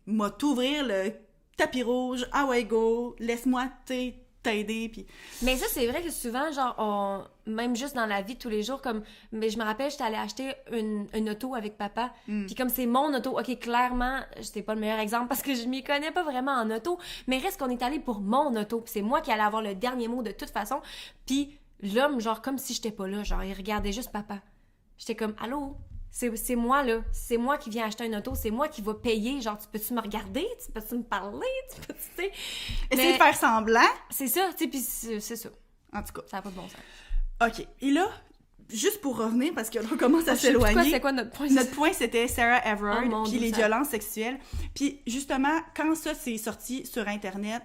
m'a t'ouvrir le tapis rouge, ah ouais, go, laisse-moi t'aider, puis... Mais ça, c'est vrai que souvent, genre, même juste dans la vie de tous les jours, comme... Mais je me rappelle, j'étais allée acheter une auto avec papa, puis comme c'est mon auto, OK, clairement, c'était pas le meilleur exemple parce que je m'y connais pas vraiment en auto, mais reste qu'on est allé pour mon auto, puis c'est moi qui allais avoir le dernier mot de toute façon, puis l'homme, genre, comme si j'étais pas là, genre, il regardait juste papa. J'étais comme, allô? C'est moi, là. C'est moi qui viens acheter une auto. C'est moi qui va payer. Genre, tu peux-tu me regarder? Tu peux-tu me parler? Tu peux-tu, tu sais... Essayer de faire semblant. C'est ça, tu sais, puis c'est ça. En tout cas. Ça n'a pas de bon sens. OK. Et là, juste pour revenir, parce que là, on commence à s'éloigner. C'est quoi notre point? Notre point, c'était Sarah Everard, puis les ça. violences sexuelles. Puis justement, quand ça s'est sorti sur Internet,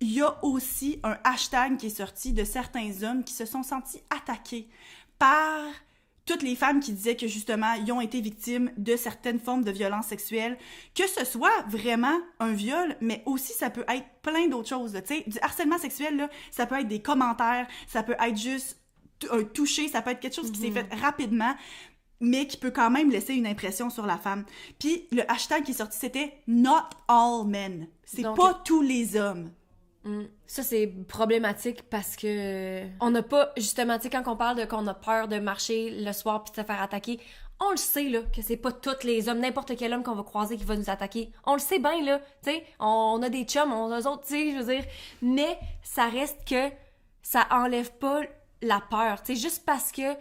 il y a aussi un hashtag qui est sorti de certains hommes qui se sont sentis attaqués par toutes les femmes qui disaient que justement, ils ont été victimes de certaines formes de violences sexuelles, que ce soit vraiment un viol, mais aussi ça peut être plein d'autres choses. Tu sais, du harcèlement sexuel, là, ça peut être des commentaires, ça peut être juste un toucher, ça peut être quelque chose qui s'est fait rapidement, mais qui peut quand même laisser une impression sur la femme. Puis le hashtag qui est sorti, c'était « Not all men ». C'est donc, pas tous les hommes. Ça, c'est problématique parce que on n'a pas, justement, tu sais, quand on parle de qu'on a peur de marcher le soir puis de se faire attaquer, on le sait, là, que c'est pas tous les hommes, n'importe quel homme qu'on va croiser qui va nous attaquer. On le sait bien, là, tu sais, on a des chums, eux autres, tu sais, je veux dire, mais ça reste que ça enlève pas la peur, tu sais, juste parce que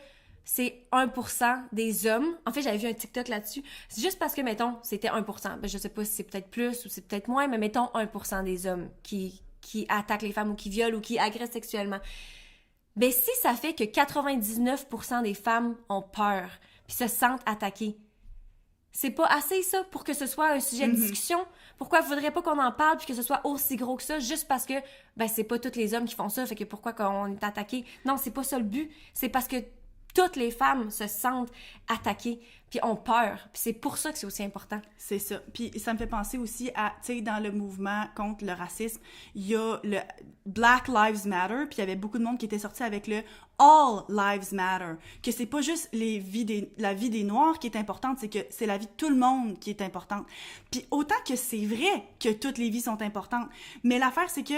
c'est 1% des hommes. En fait, j'avais vu un TikTok là-dessus. C'est juste parce que, mettons, c'était 1%. Ben, je sais pas si c'est peut-être plus ou c'est peut-être moins, mais mettons 1% des hommes qui attaquent les femmes ou qui violent ou qui agressent sexuellement. Ben, si ça fait que 99% des femmes ont peur puis se sentent attaquées, c'est pas assez, ça, pour que ce soit un sujet de discussion? Pourquoi il faudrait pas qu'on en parle puis que ce soit aussi gros que ça, juste parce que, ben, c'est pas tous les hommes qui font ça, fait que pourquoi qu'on est attaqué? Non, c'est pas ça le but. C'est parce que toutes les femmes se sentent attaquées puis ont peur. Puis c'est pour ça que c'est aussi important. C'est ça. Puis ça me fait penser aussi à, tu sais, dans le mouvement contre le racisme, il y a le Black Lives Matter, puis il y avait beaucoup de monde qui était sorti avec le All Lives Matter, que c'est pas juste la vie des Noirs qui est importante, c'est que c'est la vie de tout le monde qui est importante. Puis autant que c'est vrai que toutes les vies sont importantes, mais l'affaire, c'est que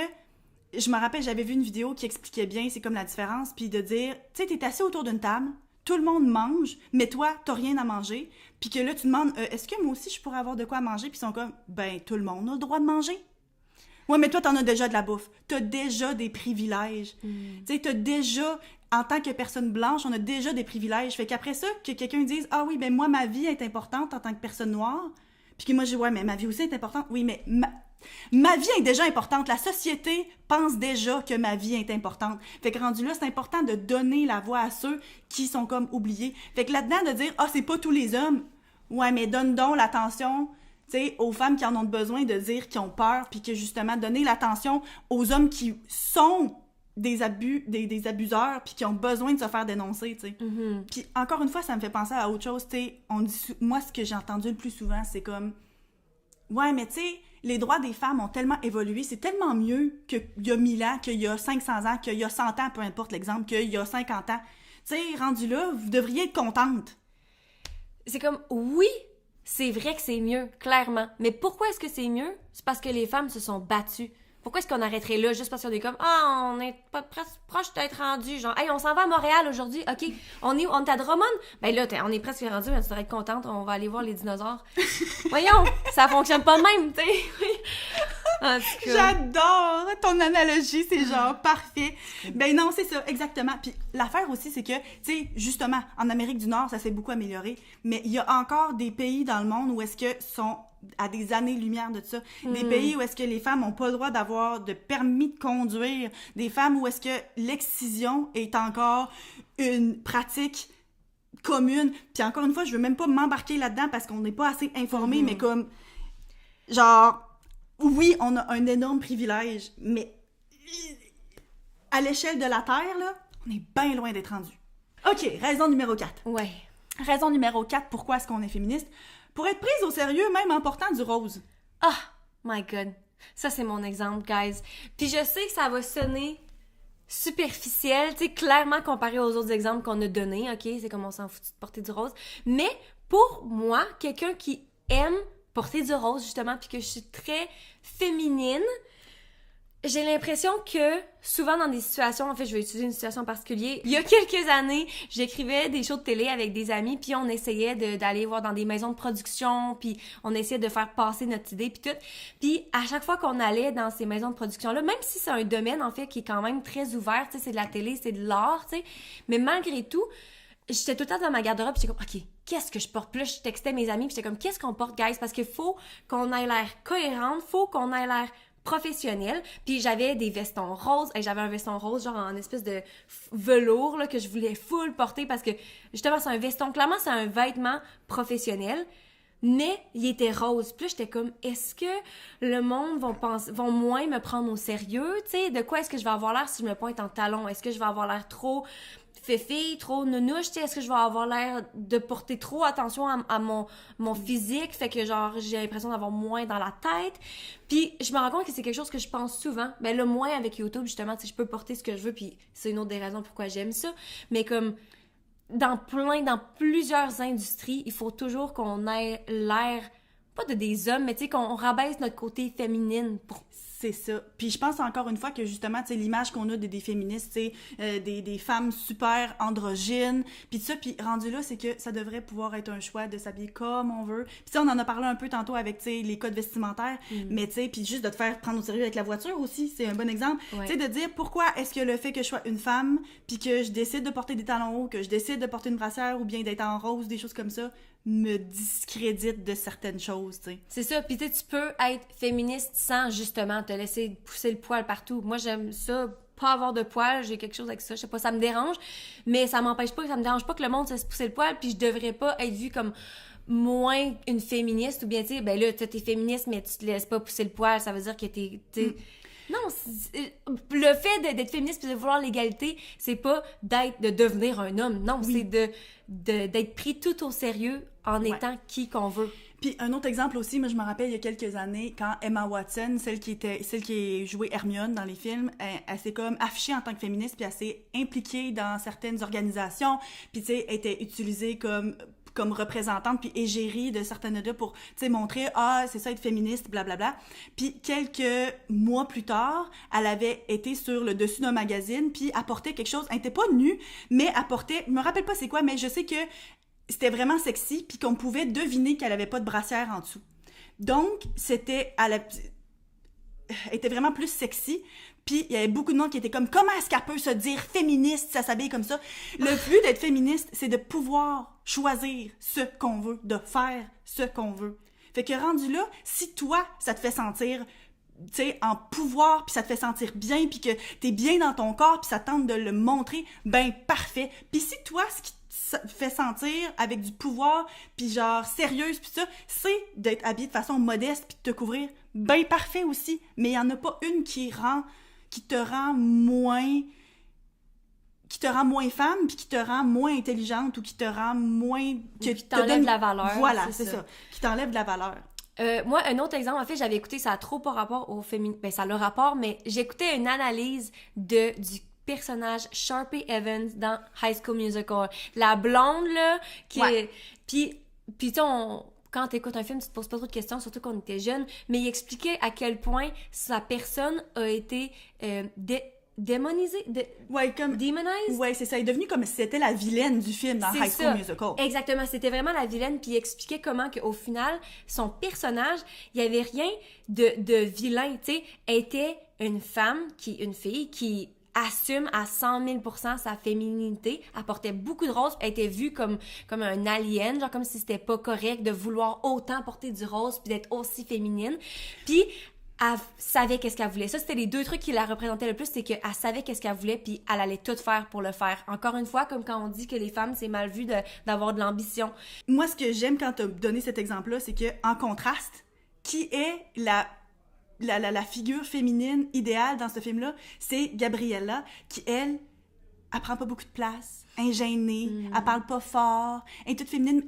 je me rappelle, j'avais vu une vidéo qui expliquait bien c'est comme la différence, puis de dire, tu sais, t'es assis autour d'une table, tout le monde mange, mais toi, t'as rien à manger, puis que là, tu demandes, est-ce que moi aussi, je pourrais avoir de quoi à manger? Puis ils sont comme, ben, tout le monde a le droit de manger. Ouais, mais toi, t'en as déjà de la bouffe. T'as déjà des privilèges. Tu sais, t'as déjà, en tant que personne blanche, on a déjà des privilèges. Fait qu'après ça, que quelqu'un dise, ah oui, ben moi, ma vie est importante en tant que personne noire, puis que moi, je dis, ouais, mais ma vie aussi est importante. Oui, mais ma vie est déjà importante. La société pense déjà que ma vie est importante. Fait que rendu là, c'est important de donner la voix à ceux qui sont comme oubliés. Fait que là-dedans, de dire, ah, c'est pas tous les hommes. Ouais, mais donne donc l'attention, tu sais, aux femmes qui en ont besoin de dire qu'ils ont peur, puis que justement, donner l'attention aux hommes qui sont des abuseurs, puis qui ont besoin de se faire dénoncer, tu sais. Puis encore une fois, ça me fait penser à autre chose, tu sais. Moi, ce que j'ai entendu le plus souvent, c'est comme, ouais, mais tu sais, les droits des femmes ont tellement évolué, c'est tellement mieux qu'il y a 1000 ans, qu'il y a 500 ans, qu'il y a 100 ans, peu importe l'exemple, qu'il y a 50 ans. Tu sais, rendu là, vous devriez être contente. C'est comme, oui, c'est vrai que c'est mieux, clairement. Mais pourquoi est-ce que c'est mieux? C'est parce que les femmes se sont battues. Pourquoi est-ce qu'on arrêterait là juste parce qu'on est comme, ah, on est pas presque proche d'être rendu, genre, hey, on s'en va à Montréal aujourd'hui, ok, on est à Drummond? Ben là, on est presque rendu, mais tu devrais être contente, on va aller voir les dinosaures. Voyons, ça fonctionne pas de même, tu sais. En tout cas. J'adore ton analogie, c'est genre parfait. Ben non, c'est ça, exactement. Puis l'affaire aussi, c'est que, tu sais, justement, en Amérique du Nord, ça s'est beaucoup amélioré, mais il y a encore des pays dans le monde où est-ce que sont à des années-lumière de ça. Des pays où est-ce que les femmes n'ont pas le droit d'avoir de permis de conduire. Des femmes où est-ce que l'excision est encore une pratique commune. Puis encore une fois, je veux même pas m'embarquer là-dedans parce qu'on n'est pas assez informé, mais comme, genre, oui, on a un énorme privilège, mais à l'échelle de la Terre, là, on est bien loin d'être rendu. OK, raison numéro 4. Ouais. Raison numéro 4, pourquoi est-ce qu'on est féministe? Pour être prise au sérieux, même en portant du rose. Ah, my God. Ça, c'est mon exemple, guys. Puis je sais que ça va sonner superficiel, tu sais, clairement comparé aux autres exemples qu'on a donnés, OK? C'est comme on s'en fout de porter du rose. Mais pour moi, quelqu'un qui aime porter du rose, justement, puis que je suis très féminine, j'ai l'impression que souvent dans des situations, en fait, je vais utiliser une situation en particulier. Il y a quelques années, j'écrivais des shows de télé avec des amis, puis on essayait d'aller voir dans des maisons de production, puis on essayait de faire passer notre idée, puis tout. Puis à chaque fois qu'on allait dans ces maisons de production-là, même si c'est un domaine, en fait, qui est quand même très ouvert, tu sais, c'est de la télé, c'est de l'art, tu sais, mais malgré tout, j'étais tout le temps dans ma garde-robe, puis j'étais comme, OK, qu'est-ce que je porte? Puis là, je textais mes amis, puis j'étais comme, qu'est-ce qu'on porte, guys? Parce qu'il faut qu'on ait l'air cohérente, faut qu'on ait l'air professionnelle. Puis j'avais des vestons roses, et j'avais un veston rose genre en espèce de velours là que je voulais full porter parce que justement c'est un veston, clairement c'est un vêtement professionnel, mais il était rose. Puis j'étais comme, est-ce que le monde vont moins me prendre au sérieux, tu sais, de quoi est-ce que je vais avoir l'air si je me pointe en talons? Est-ce que je vais avoir l'air trop féfille, trop nounouche, tu sais, est-ce que je vais avoir l'air de porter trop attention à mon physique, fait que genre j'ai l'impression d'avoir moins dans la tête. Puis je me rends compte que c'est quelque chose que je pense souvent, ben le moins avec YouTube justement, tu sais, je peux porter ce que je veux, puis c'est une autre des raisons pourquoi j'aime ça, mais comme dans plusieurs industries, il faut toujours qu'on ait l'air pas de des hommes, mais tu sais qu'on rabaisse notre côté féminine pour... C'est ça. Puis je pense encore une fois que justement, tu sais, l'image qu'on a des féministes, tu sais, des femmes super androgynes, puis ça, puis rendu là, c'est que ça devrait pouvoir être un choix de s'habiller comme on veut. Puis ça, on en a parlé un peu tantôt avec, tu sais, les codes vestimentaires, mais tu sais, puis juste de te faire prendre au sérieux avec la voiture aussi, c'est un bon exemple. Ouais. Tu sais, de dire pourquoi est-ce que le fait que je sois une femme, puis que je décide de porter des talons hauts, que je décide de porter une brassière ou bien d'être en rose, des choses comme ça, me discrédite de certaines choses, tu sais. C'est ça, puis tu peux être féministe sans justement te laisser pousser le poil partout. Moi, j'aime ça, pas avoir de poil, j'ai quelque chose avec ça, je sais pas, ça me dérange, mais ça me dérange pas que le monde se laisse pousser le poil, puis je devrais pas être vue comme moins une féministe, ou bien, tu sais, ben là, t'es féministe, mais tu te laisses pas pousser le poil, ça veut dire que t'es Non, le fait d'être féministe et de vouloir l'égalité, c'est pas de devenir un homme. Non, c'est d'être pris tout au sérieux en étant qui qu'on veut. Puis un autre exemple aussi, moi je me rappelle il y a quelques années, quand Emma Watson, celle qui a joué Hermione dans les films, elle s'est comme affichée en tant que féministe, puis elle s'est impliquée dans certaines organisations, puis tu sais, elle était utilisée comme comme représentante puis égérie de certaines de pour, tu sais, montrer, ah, c'est ça être féministe, blablabla. Puis quelques mois plus tard, elle avait été sur le dessus d'un magazine puis apportait quelque chose, elle était pas nue, mais apportait, je me rappelle pas c'est quoi, mais je sais que c'était vraiment sexy puis qu'on pouvait deviner qu'elle avait pas de brassière en dessous. Donc, elle était vraiment plus sexy. Puis il y avait beaucoup de monde qui était comme, comment est-ce qu'elle peut se dire féministe, ça s'habille comme ça? Le but d'être féministe, c'est de pouvoir choisir ce qu'on veut, de faire ce qu'on veut. Fait que rendu là, si toi, ça te fait sentir, tu sais, en pouvoir, puis ça te fait sentir bien, puis que t'es bien dans ton corps, puis ça tente de le montrer, ben parfait. Puis si toi, ce qui te fait sentir avec du pouvoir, puis genre sérieuse, puis ça, c'est d'être habillée de façon modeste, puis de te couvrir, ben parfait aussi. Mais il y en a pas une qui te rend moins femme, puis qui te rend moins intelligente, ou qui te rend moins... qui t'enlève de la valeur. Voilà, c'est ça. Qui t'enlève de la valeur. Moi, un autre exemple, en fait, j'avais écouté, ça a trop pas rapport au féminin... Ben, ça a le rapport, mais j'écoutais une analyse du personnage Sharpay Evans dans High School Musical. La blonde, là, qui est... Puis tu sais, quand t'écoutes un film, tu te poses pas trop de questions, surtout quand on était jeune, mais il expliquait à quel point sa personne a été démonisée, demonized. Ouais, c'est ça. Elle est devenue comme si c'était la vilaine du film dans High School Musical. Exactement, c'était vraiment la vilaine, puis il expliquait comment qu'au final, son personnage, il y avait rien de vilain, tu sais. Elle était une fille qui assume à 100 000 % sa féminité, elle portait beaucoup de rose, elle était vue comme un alien, genre comme si c'était pas correct de vouloir autant porter du rose puis d'être aussi féminine. Puis elle savait qu'est-ce qu'elle voulait. Ça, c'était les deux trucs qui la représentaient le plus, c'est qu'elle savait qu'est-ce qu'elle voulait puis elle allait tout faire pour le faire. Encore une fois, comme quand on dit que les femmes, c'est mal vu d'avoir de l'ambition. Moi, ce que j'aime quand t'as donné cet exemple-là, c'est que en contraste, qui est la figure féminine idéale dans ce film-là, c'est Gabriella, qui, elle prend pas beaucoup de place, elle est gênée, elle parle pas fort, elle est toute féminine,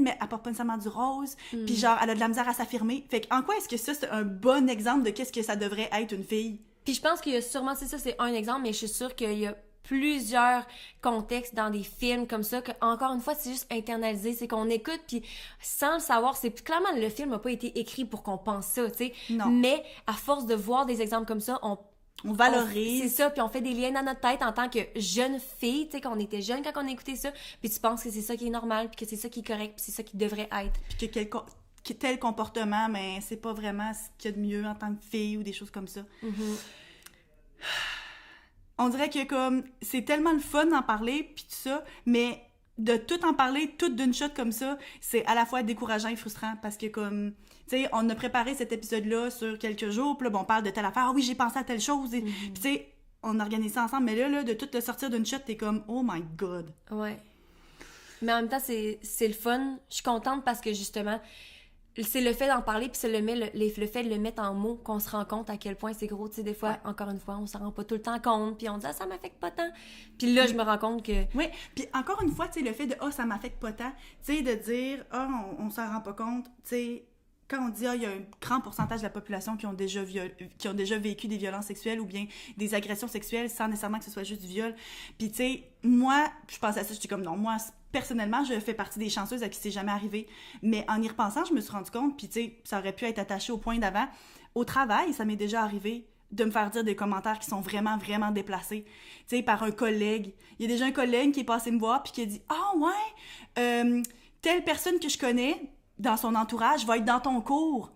mais elle porte pas nécessairement du rose, puis genre, elle a de la misère à s'affirmer. Fait en quoi est-ce que ça, c'est un bon exemple de qu'est-ce que ça devrait être une fille? Puis je pense qu'il y a sûrement, c'est un exemple, mais je suis sûre qu'il y a plusieurs contextes dans des films comme ça, que encore une fois, c'est juste internalisé, c'est qu'on écoute, puis sans le savoir, c'est clairement, le film n'a pas été écrit pour qu'on pense ça, tu sais. Non. Mais à force de voir des exemples comme ça, on valorise. C'est ça, puis on fait des liens dans notre tête en tant que jeune fille, tu sais, qu'on était jeune quand on écoutait ça, puis tu penses que c'est ça qui est normal, puis que c'est ça qui est correct, puis c'est ça qui devrait être. Puis que tel comportement, mais c'est pas vraiment ce qu'il y a de mieux en tant que fille ou des choses comme ça. On dirait que comme c'est tellement le fun d'en parler puis tout ça, mais de tout en parler tout d'une shot comme ça, c'est à la fois décourageant et frustrant parce que comme tu sais, on a préparé cet épisode-là sur quelques jours, puis là, on parle de telle affaire, ah oui, j'ai pensé à telle chose, puis tu sais, on organise ça ensemble, mais là, de tout le sortir d'une shot, t'es comme, oh my god. Ouais. Mais en même temps, c'est le fun. Je suis contente parce que justement, c'est le fait d'en parler, puis c'est le fait de le mettre en mots qu'on se rend compte à quel point c'est gros. Tu sais, des fois, encore une fois, on s'en rend pas tout le temps compte, puis on dit « Ah, ça m'affecte pas tant! » Puis là, je me rends compte que... Oui, puis encore une fois, tu sais, le fait de « Ah, ça m'affecte pas tant », tu sais, de dire « Ah, on s'en rend pas compte », tu sais, quand on dit « Ah, il y a un grand pourcentage de la population qui ont déjà vécu des violences sexuelles ou bien des agressions sexuelles sans nécessairement que ce soit juste du viol. » Puis tu sais, moi, je pensais à ça, j'étais comme « Non, moi, personnellement, je fais partie des chanceuses à qui c'est jamais arrivé. » Mais en y repensant, je me suis rendu compte, puis tu sais, ça aurait pu être attaché au point d'avant. Au travail, ça m'est déjà arrivé de me faire dire des commentaires qui sont vraiment, vraiment déplacés. Tu sais, par un collègue. Il y a déjà un collègue qui est passé me voir puis qui a dit « Ah ouais, telle personne que je connais dans son entourage va être dans ton cours. »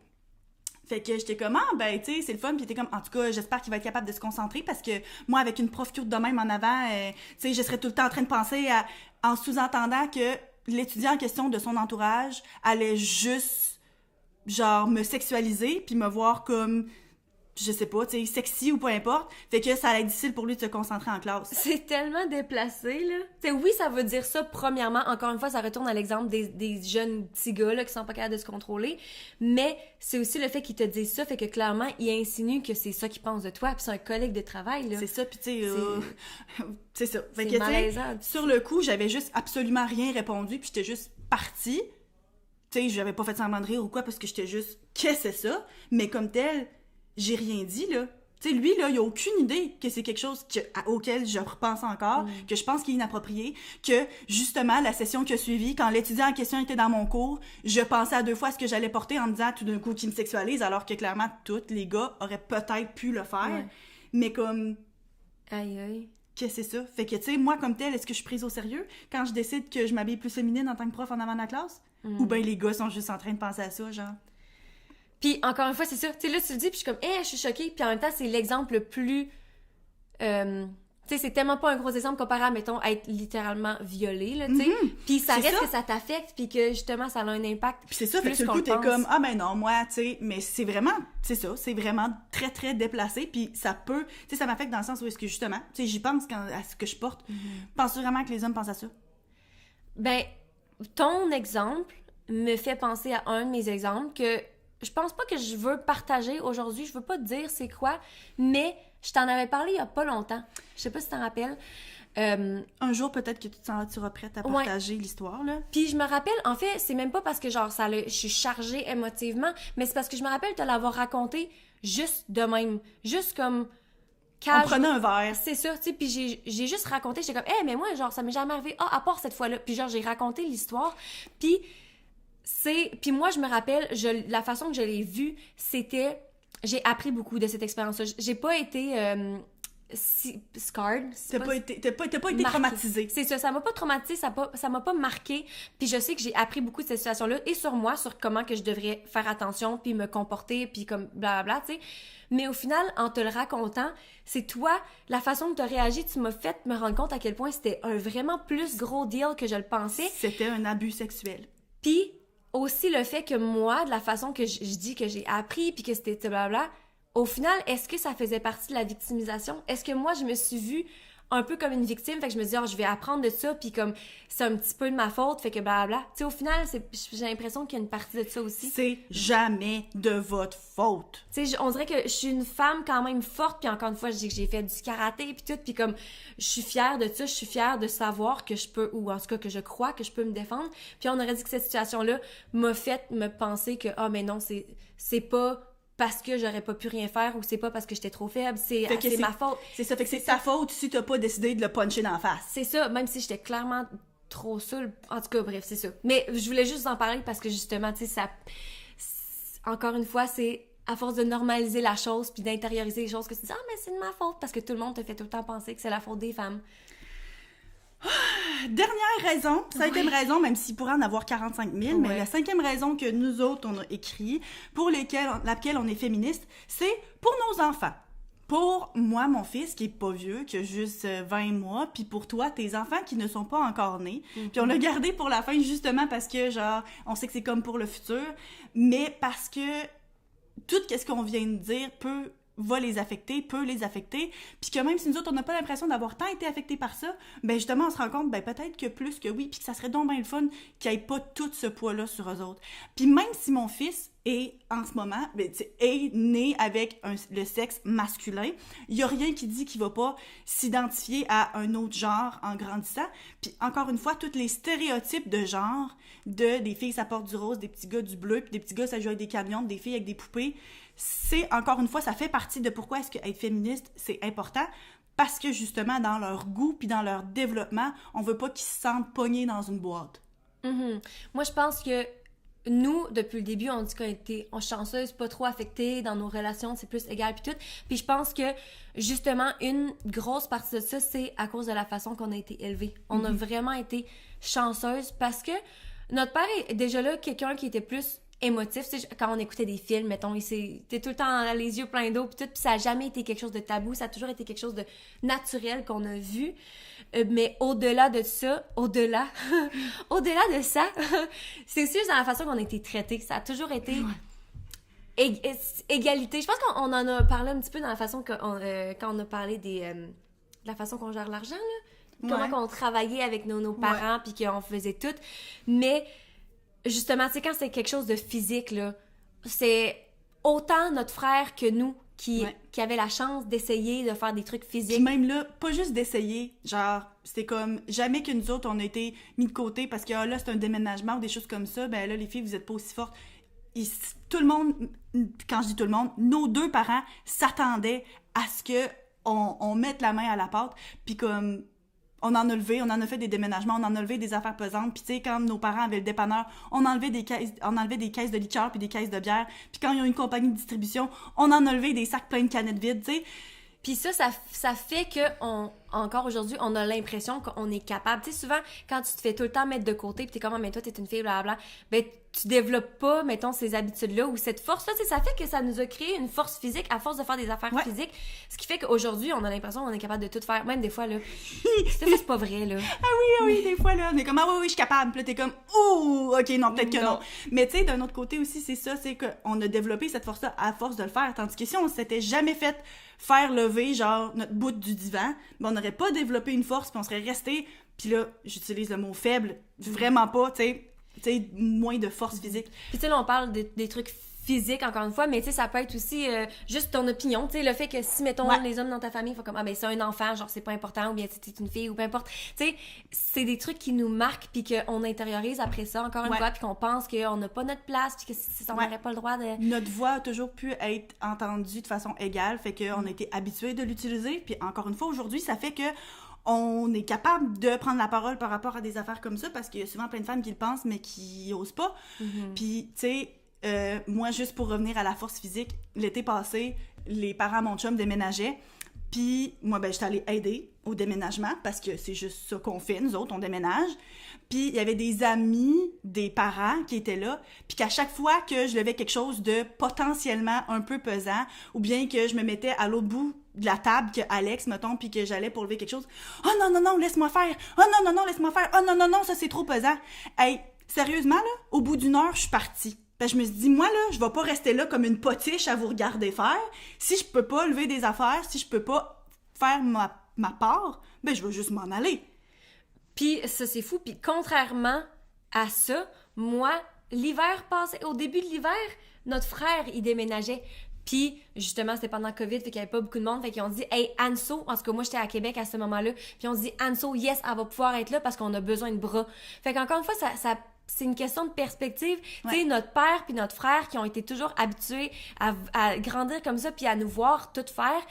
Fait que j'étais comme, ah, ben, tu sais, c'est le fun. Puis j'étais comme, en tout cas, j'espère qu'il va être capable de se concentrer parce que moi, avec une prof cute de même en avant, tu sais, je serais tout le temps en train de penser en sous-entendant que l'étudiant en question de son entourage allait juste, genre, me sexualiser puis me voir comme, je sais pas, tu sais, sexy ou peu importe. Fait que ça allait être difficile pour lui de se concentrer en classe. C'est tellement déplacé, là. Tu sais, oui, ça veut dire ça, premièrement. Encore une fois, ça retourne à l'exemple des jeunes petits gars, là, qui sont pas capables de se contrôler. Mais c'est aussi le fait qu'ils te disent ça, fait que clairement, ils insinuent que c'est ça qu'ils pensent de toi, puis c'est un collègue de travail, là. C'est ça, puis tu sais, c'est ça. Fait que, c'est malaisant. Sur le coup, j'avais juste absolument rien répondu, puis j'étais juste partie. Tu sais, j'avais pas fait semblant de rire ou quoi, parce que j'étais juste, qu'est-ce que c'est ça? Mais comme tel, j'ai rien dit, là. Tu sais, lui, là, il a aucune idée que c'est quelque chose auquel je repense encore, que je pense qu'il est inapproprié, que, justement, la session qui a suivi, quand l'étudiant en question était dans mon cours, je pensais à 2 fois ce que j'allais porter en me disant tout d'un coup qu'il me sexualise, alors que, clairement, tous les gars auraient peut-être pu le faire. Ouais. Mais comme... Aïe. Que c'est ça. Fait que, tu sais, moi, comme telle, est-ce que je suis prise au sérieux quand je décide que je m'habille plus féminine en tant que prof en avant de la classe? Ou bien les gars sont juste en train de penser à ça, genre... Puis, encore une fois, c'est ça. Tu sais, là, tu le dis, puis je suis comme, je suis choquée. Puis en même temps, c'est l'exemple le plus... tu sais, c'est tellement pas un gros exemple comparé à, mettons, être littéralement violée, là, tu sais. Puis ça reste que ça t'affecte, puis que, justement, ça a un impact. Puis c'est ça, fait que sur le coup, t'es comme, ah ben non, moi, tu sais, mais c'est vraiment, c'est ça, c'est vraiment très, très déplacé, puis ça peut, tu sais, ça m'affecte dans le sens où est-ce que, justement, tu sais, j'y pense à ce que je porte. Penses-tu vraiment que les hommes pensent à ça? Ben, ton exemple me fait penser à un de mes exemples que... Je pense pas que je veux partager aujourd'hui, je veux pas te dire c'est quoi, mais je t'en avais parlé il y a pas longtemps. Je sais pas si tu t'en rappelles. Un jour, peut-être que tu seras prête à partager l'histoire, là. Puis je me rappelle, en fait, c'est même pas parce que, genre, je suis chargée émotivement, mais c'est parce que je me rappelle te l'avoir raconté juste de même. Juste comme... On prenait un verre. C'est ça, tu sais, puis j'ai juste raconté, j'étais comme, mais moi, genre, ça m'est jamais arrivé, à part cette fois-là. Puis genre, j'ai raconté l'histoire, puis... Puis moi, je me rappelle, la façon que je l'ai vue, c'était... J'ai appris beaucoup de cette expérience-là. J'ai pas été scarred. T'as pas été traumatisée. C'est ça, ça m'a pas traumatisée, ça m'a pas marqué. Puis je sais que j'ai appris beaucoup de cette situation-là, et sur moi, sur comment que je devrais faire attention, puis me comporter, puis comme blablabla, tu sais. Mais au final, en te le racontant, c'est toi, la façon que tu as réagi, tu m'as fait me rendre compte à quel point c'était un vraiment plus gros deal que je le pensais. C'était un abus sexuel. Puis... aussi le fait que moi, de la façon que je dis que j'ai appris, puis que c'était blablabla, au final, est-ce que ça faisait partie de la victimisation? Est-ce que moi, je me suis vue un peu comme une victime, fait que je me dis, je vais apprendre de ça, puis comme c'est un petit peu de ma faute, fait que blablabla. Tu sais, au final, j'ai l'impression qu'il y a une partie de ça aussi. C'est jamais de votre faute. Tu sais, on dirait que je suis une femme quand même forte, puis encore une fois, je dis que j'ai fait du karaté, puis tout, puis comme je suis fière de ça, je suis fière de savoir que je peux, ou en tout cas que je crois que je peux me défendre. Puis on aurait dit que cette situation-là m'a fait me penser que, mais non, c'est pas... parce que j'aurais pas pu rien faire, ou c'est pas parce que j'étais trop faible, c'est ma faute. C'est ça, fait que c'est ta faute si t'as pas décidé de le puncher dans la face. C'est ça, même si j'étais clairement trop saoule. En tout cas, bref, c'est ça. Mais je voulais juste en parler parce que justement, tu sais, ça... Encore une fois, c'est à force de normaliser la chose puis d'intérioriser les choses que tu dis « Ah, mais c'est de ma faute » parce que tout le monde te fait tout le temps penser que c'est la faute des femmes. Dernière raison, 5e raison, même s'il pourrait en avoir 45 000, mais la 5e raison que nous autres, on a écrit, pour laquelle on est féministe, c'est pour nos enfants. Pour moi, mon fils, qui est pas vieux, qui a juste 20 mois, puis pour toi, tes enfants qui ne sont pas encore nés. Puis on l'a gardé pour la fin, justement, parce que, genre, on sait que c'est comme pour le futur, mais parce que tout ce qu'on vient de dire peut les affecter, puis que même si nous autres, on n'a pas l'impression d'avoir tant été affectés par ça, ben justement, on se rend compte, ben peut-être que plus que oui, puis que ça serait donc bien le fun qu'il n'y ait pas tout ce poids-là sur eux autres. Puis même si mon fils est, en ce moment, est né avec le sexe masculin, il n'y a rien qui dit qu'il ne va pas s'identifier à un autre genre en grandissant. Puis encore une fois, tous les stéréotypes de genre, des filles ça porte du rose, des petits gars du bleu, puis des petits gars ça joue avec des camions, des filles avec des poupées, c'est, encore une fois, ça fait partie de pourquoi est-ce que être féministe, c'est important, parce que, justement, dans leur goût puis dans leur développement, on veut pas qu'ils se sentent pognés dans une boîte. Moi, je pense que nous, depuis le début, on dit qu'on était chanceuse, pas trop affectée dans nos relations, c'est plus égal puis tout. Puis je pense que, justement, une grosse partie de ça, c'est à cause de la façon qu'on a été élevés. On a vraiment été chanceuse parce que notre père est déjà là quelqu'un qui était plus émotif, tu sais, quand on écoutait des films, mettons, il était tout le temps les yeux pleins d'eau, puis tout, puis ça a jamais été quelque chose de tabou, ça a toujours été quelque chose de naturel qu'on a vu, mais au-delà de ça, au-delà de ça, c'est aussi juste dans la façon qu'on a été traités, ça a toujours été égalité. Je pense qu'on en a parlé un petit peu dans la façon quand on a parlé de la façon qu'on gère l'argent, là, comment qu'on travaillait avec nos parents, puis qu'on faisait tout, mais justement, tu sais, quand c'est quelque chose de physique, là, c'est autant notre frère que nous qui avait la chance d'essayer de faire des trucs physiques. Puis même là, pas juste d'essayer, genre, c'était comme, jamais que nous autres, on a été mis de côté parce que là, c'est un déménagement ou des choses comme ça, ben là, les filles, vous êtes pas aussi fortes. Tout le monde, quand je dis tout le monde, nos 2 parents s'attendaient à ce que on mette la main à la pâte, puis comme on en a fait des déménagements, on en a levé des affaires pesantes, puis tu sais, quand nos parents avaient le dépanneur, on enlevait des caisses de liqueur puis des caisses de bière, puis quand ils ont une compagnie de distribution, on en a levé des sacs pleins de canettes vides, tu sais. Puis ça fait que encore aujourd'hui, on a l'impression qu'on est capable. Tu sais, souvent, quand tu te fais tout le temps mettre de côté, puis t'es comme, mais toi, t'es une fille, blablabla, ben, tu développes pas, mettons, ces habitudes-là ou cette force-là. Tu sais, ça fait que ça nous a créé une force physique à force de faire des affaires physiques. Ce qui fait qu'aujourd'hui, on a l'impression qu'on est capable de tout faire. Même des fois, là, c'est pas vrai, là. Ah oui, des fois, là, on est comme, oui, je suis capable. Puis là, t'es comme, ouh, ok, non, peut-être que non. Mais tu sais, d'un autre côté aussi, c'est ça, c'est qu'on a développé cette force-là à force de le faire. Tandis que si on s'était jamais fait faire lever, genre, notre bout du divan, ben, on n'aurait pas développé une force, puis on serait resté, puis là, j'utilise le mot faible, vraiment pas, tu sais, moins de force physique. Puis tu sais, là, on parle des trucs physiques, encore une fois, mais tu sais, ça peut être aussi juste ton opinion, tu sais, le fait que si, mettons, les hommes dans ta famille font comme, ben c'est un enfant, genre, c'est pas important, ou bien c'est une fille, ou peu importe, tu sais, c'est des trucs qui nous marquent, puis qu'on intériorise après ça, encore une fois, puis qu'on pense qu'on n'a pas notre place, puis que on n'aurait pas le droit de... Notre voix a toujours pu être entendue de façon égale, fait qu'on a été habitués de l'utiliser, puis encore une fois, aujourd'hui, ça fait que on est capable de prendre la parole par rapport à des affaires comme ça, parce qu'il y a souvent plein de femmes qui le pensent, mais qui osent pas. Puis, tu sais, moi, juste pour revenir à la force physique, l'été passé, les parents à mon chum déménageaient, puis moi, ben, j'étais allée aider au déménagement, parce que c'est juste ça qu'on fait, nous autres, on déménage. Puis il y avait des amis des parents qui étaient là, puis qu'à chaque fois que je levais quelque chose de potentiellement un peu pesant, ou bien que je me mettais à l'autre bout de la table que Alex, mettons, puis que j'allais pour lever quelque chose, « Oh non, laisse-moi faire! Oh non, laisse-moi faire! Oh non, ça c'est trop pesant! » Hey, sérieusement, là, au bout d'une heure, je suis partie. Ben, je me suis dit, moi, là, je vais pas rester là comme une potiche à vous regarder faire. Si je peux pas lever des affaires, si je peux pas faire ma part, ben, je vais juste m'en aller. Puis ça, c'est fou. Puis contrairement à ça, moi, l'hiver passé, au début de l'hiver, notre frère, il déménageait. Puis, justement, c'était pendant COVID, fait qu'il y avait pas beaucoup de monde. Fait qu'ils ont dit, hey, Anso, en tout cas, moi, j'étais à Québec à ce moment-là. Puis on se dit, Anso, yes, elle va pouvoir être là parce qu'on a besoin de bras. Fait qu'encore une fois, ça c'est une question de perspective. Tu sais, notre père puis notre frère qui ont été toujours habitués à grandir comme ça puis à nous voir tout faire,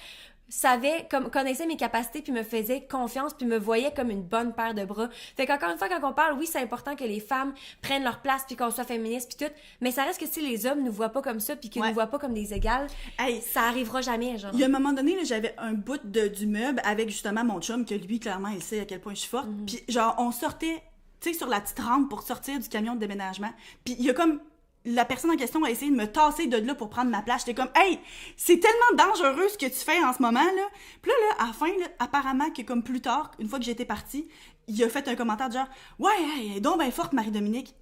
connaissait mes capacités puis me faisait confiance puis me voyait comme une bonne paire de bras. Fait qu'encore une fois, quand on parle, oui, c'est important que les femmes prennent leur place puis qu'on soit féministe puis tout, mais ça reste que si les hommes nous voient pas comme ça puis qu'ils nous voient pas comme des égales, ça arrivera jamais, genre. Il y a un moment donné, là, j'avais un bout du meuble avec justement mon chum, que lui, clairement, il sait à quel point je suis forte. Puis genre, on sortait, tu sais, sur la petite rampe pour sortir du camion de déménagement. Puis il y a comme... La personne en question a essayé de me tasser de là pour prendre ma place. J'étais comme, hey, c'est tellement dangereux ce que tu fais en ce moment, là. Puis là, à la fin, là, apparemment que comme plus tard, une fois que j'étais partie, il a fait un commentaire de genre, ouais, elle est donc bien forte, Marie-Dominique.